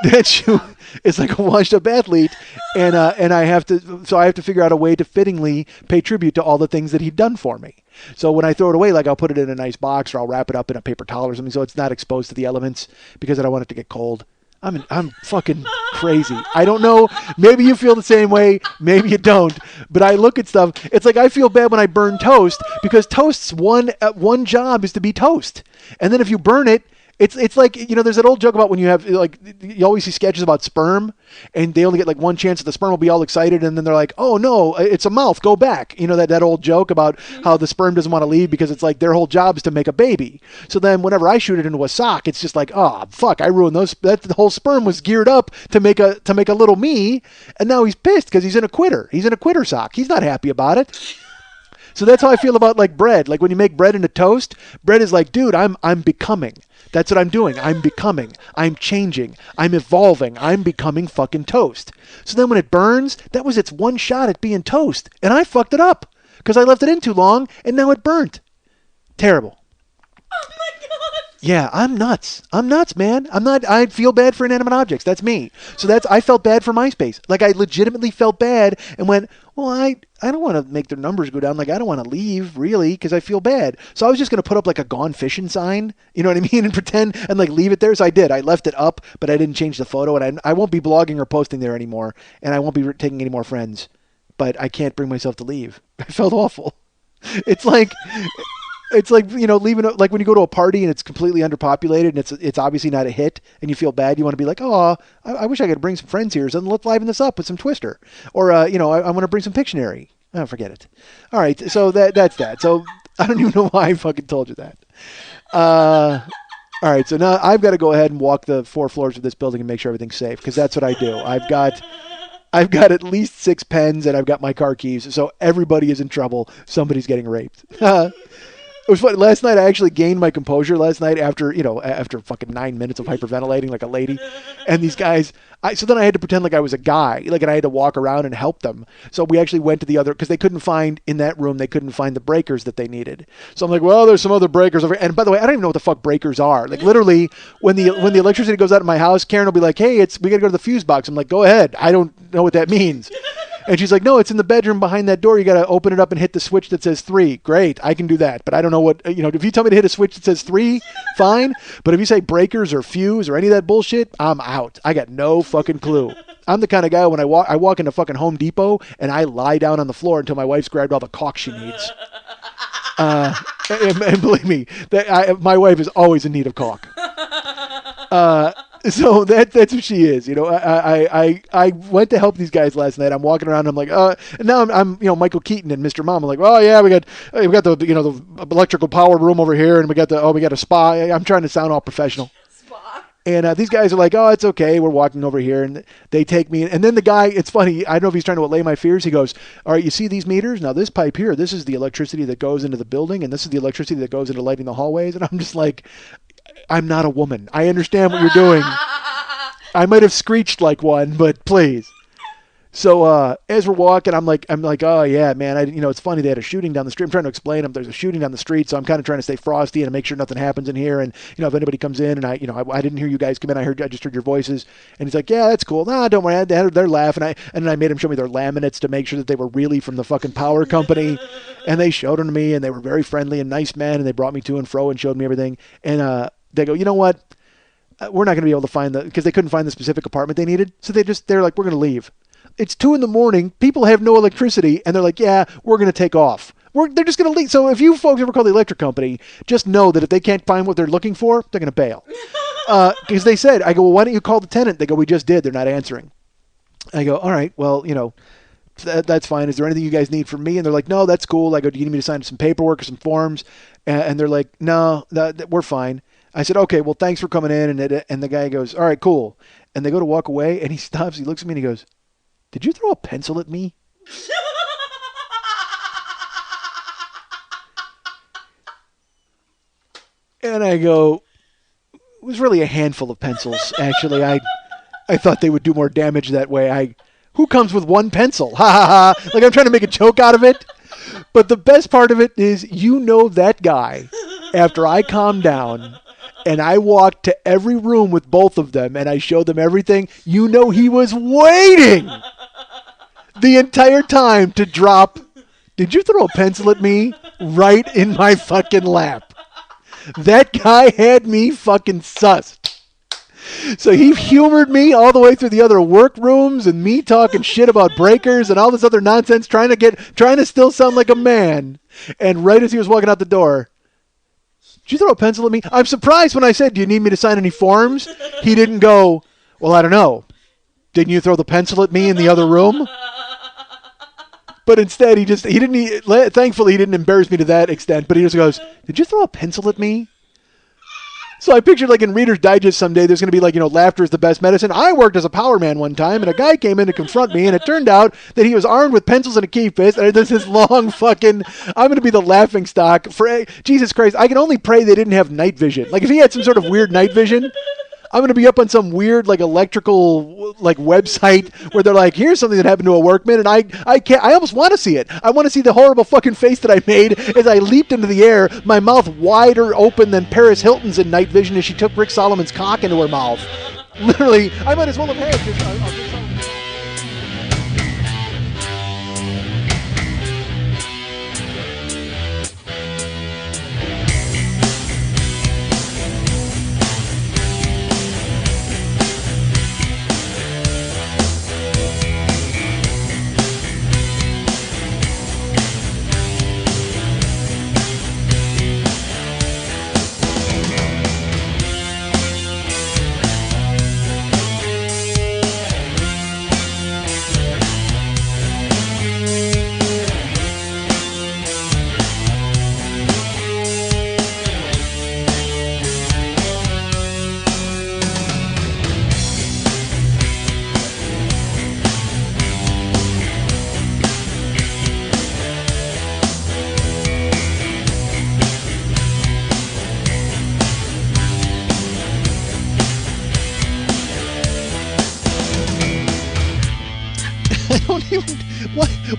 That shoe is like a washed up athlete, and I have to figure out a way to fittingly pay tribute to all the things that he'd done for me. So when I throw it away, like I'll put it in a nice box or I'll wrap it up in a paper towel or something so it's not exposed to the elements because I don't want it to get cold. I'm fucking crazy. I don't know. Maybe you feel the same way. Maybe you don't. But I look at stuff. It's like I feel bad when I burn toast because toast's one job is to be toast. And then if you burn it, it's like, you know, there's that old joke about when you have, like, you always see sketches about sperm and they only get like one chance that the sperm will be all excited and then they're like, oh no, it's a mouth, go back. You know, that old joke about how the sperm doesn't want to leave because it's like their whole job is to make a baby. So then whenever I shoot it into a sock, it's just like, oh fuck, I ruined those. The whole sperm was geared up to make a little me, and now he's pissed because he's in a quitter. He's in a quitter sock. He's not happy about it. So that's how I feel about like bread. Like when you make bread into toast, bread is like, dude, I'm becoming. That's what I'm doing. I'm becoming. I'm changing. I'm evolving. I'm becoming fucking toast. So then when it burns, that was its one shot at being toast. And I fucked it up because I left it in too long and now it burnt. Terrible. Oh my god. Yeah, I'm nuts. I'm nuts, man. I feel bad for inanimate objects. That's me. So I felt bad for MySpace. Like I legitimately felt bad and went, well, I don't want to make their numbers go down. Like I don't want to leave really because I feel bad. So I was just going to put up like a gone fishing sign, you know what I mean? And pretend and like leave it there. So I did. I left it up, but I didn't change the photo and I won't be blogging or posting there anymore. And I won't be taking any more friends, but I can't bring myself to leave. I felt awful. It's like, you know, leaving like when you go to a party and it's completely underpopulated and it's obviously not a hit and you feel bad. You want to be like, oh, I wish I could bring some friends here. So let's liven this up with some Twister, or you know, I want to bring some Pictionary. Oh, forget it. All right, so that's that. So I don't even know why I fucking told you that. All right, so now I've got to go ahead and walk the 4 floors of this building and make sure everything's safe because that's what I do. I've got at least 6 pens and I've got my car keys, so everybody is in trouble. Somebody's getting raped. It was funny. Last night, I actually gained my composure last night after fucking 9 minutes of hyperventilating like a lady. And these guys, so then I had to pretend like I was a guy, like, and I had to walk around and help them. So we actually went to the other, because they couldn't find, in that room, they couldn't find the breakers that they needed. So I'm like, well, there's some other breakers over here. And by the way, I don't even know what the fuck breakers are. Like, literally, when the electricity goes out in my house, Karen will be like, hey, we got to go to the fuse box. I'm like, go ahead. I don't know what that means. And she's like, no, it's in the bedroom behind that door. You got to open it up and hit the switch that says 3. Great. I can do that. But I don't know what, if you tell me to hit a switch that says 3, fine. But if you say breakers or fuse or any of that bullshit, I'm out. I got no fucking clue. I'm the kind of guy when I walk into fucking Home Depot and I lie down on the floor until my wife's grabbed all the caulk she needs. And believe me, my wife is always in need of caulk. So that's what she is. I went to help these guys last night. I'm walking around. I'm like, and now I'm Michael Keaton and Mr. Mom. I'm like, oh yeah, we got the the electrical power room over here, and we got a spa. I'm trying to sound all professional. Spa. And these guys are like, oh, it's okay. We're walking over here, and they take me. And then the guy, it's funny. I don't know if he's trying to allay my fears. He goes, all right, you see these meters? Now this pipe here, this is the electricity that goes into the building, and this is the electricity that goes into lighting the hallways. And I'm just like, I'm not a woman. I understand what you're doing. I might have screeched like one, but please. So as we're walking, I'm like, oh yeah, man. It's funny, they had a shooting down the street. I'm trying to explain them. There's a shooting down the street, so I'm kind of trying to stay frosty and make sure nothing happens in here. And if anybody comes in, and I didn't hear you guys come in. I just heard your voices. And he's like, yeah, that's cool. Nah, don't worry. They're laughing. And then I made him show me their laminates to make sure that they were really from the fucking power company. And they showed them to me, and they were very friendly and nice men. And they brought me to and fro and showed me everything. And they go, you know what? We're not going to be able to find because they couldn't find the specific apartment they needed. So they're like, we're going to leave. It's 2 a.m. People have no electricity. And they're like, yeah, we're going to take off. they're just going to leave. So if you folks ever call the electric company, just know that if they can't find what they're looking for, they're going to bail. Because they said, I go, well, why don't you call the tenant? They go, we just did. They're not answering. I go, all right, well, that's fine. Is there anything you guys need from me? And they're like, no, that's cool. I go, do you need me to sign some paperwork or some forms? And they're like, no, we're fine. I said, okay, well, thanks for coming in. And the guy goes, all right, cool. And they go to walk away, and he stops. He looks at me, and he goes, did you throw a pencil at me? And I go, it was really a handful of pencils, actually. I thought they would do more damage that way. Who comes with one pencil? Ha ha ha. Like I'm trying to make a joke out of it. But the best part of it is, that guy, after I calmed down and I walked to every room with both of them and I showed them everything, he was waiting the entire time to drop, did you throw a pencil at me? Right in my fucking lap. That guy had me fucking sussed. So he humored me all the way through the other workrooms and me talking shit about breakers and all this other nonsense, trying to still sound like a man. And right as he was walking out the door, did you throw a pencil at me? I'm surprised when I said, do you need me to sign any forms? He didn't go, well, I don't know. Didn't you throw the pencil at me in the other room? But instead, thankfully he didn't embarrass me to that extent, but he just goes, did you throw a pencil at me? So I pictured like in Reader's Digest someday, there's going to be like, laughter is the best medicine. I worked as a power man one time, and a guy came in to confront me, and it turned out that he was armed with pencils and a key fist, and there's this long fucking, I'm going to be the laughing stock for, Jesus Christ, I can only pray they didn't have night vision. Like if he had some sort of weird night vision, I'm going to be up on some weird like electrical like website where they're like, here's something that happened to a workman, and I almost want to see it. I want to see the horrible fucking face that I made as I leaped into the air, my mouth wider open than Paris Hilton's in night vision as she took Rick Solomon's cock into her mouth. Literally, I might as well have had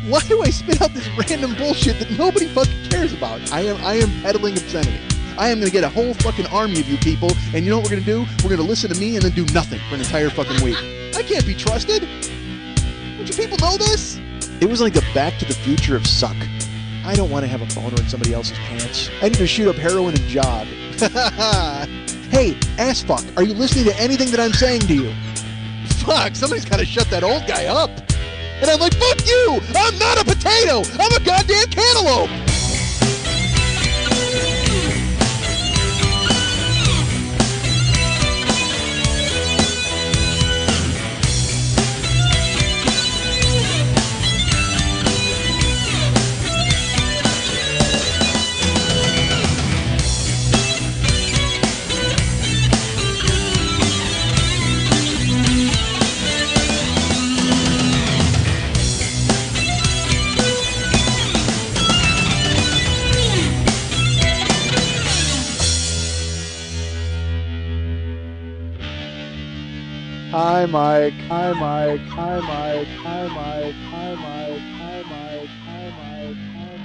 Why do I spit out this random bullshit that nobody fucking cares about? I am peddling obscenity. I am going to get a whole fucking army of you people, and you know what we're going to do? We're going to listen to me and then do nothing for an entire fucking week. I can't be trusted. Don't you people know this? It was like the Back to the Future of suck. I don't want to have a boner in somebody else's pants. I need to shoot up heroin and jog. Hey, ass fuck, are you listening to anything that I'm saying to you? Fuck, somebody's got to shut that old guy up. And I'm like, fuck you! I'm not a potato! I'm a goddamn cantaloupe! Hi, Mike. Hi, Mike. Hi, Mike. Hi, Mike. Hi, Mike. Hi, Mike. Hi, Mike. Hi, Mike.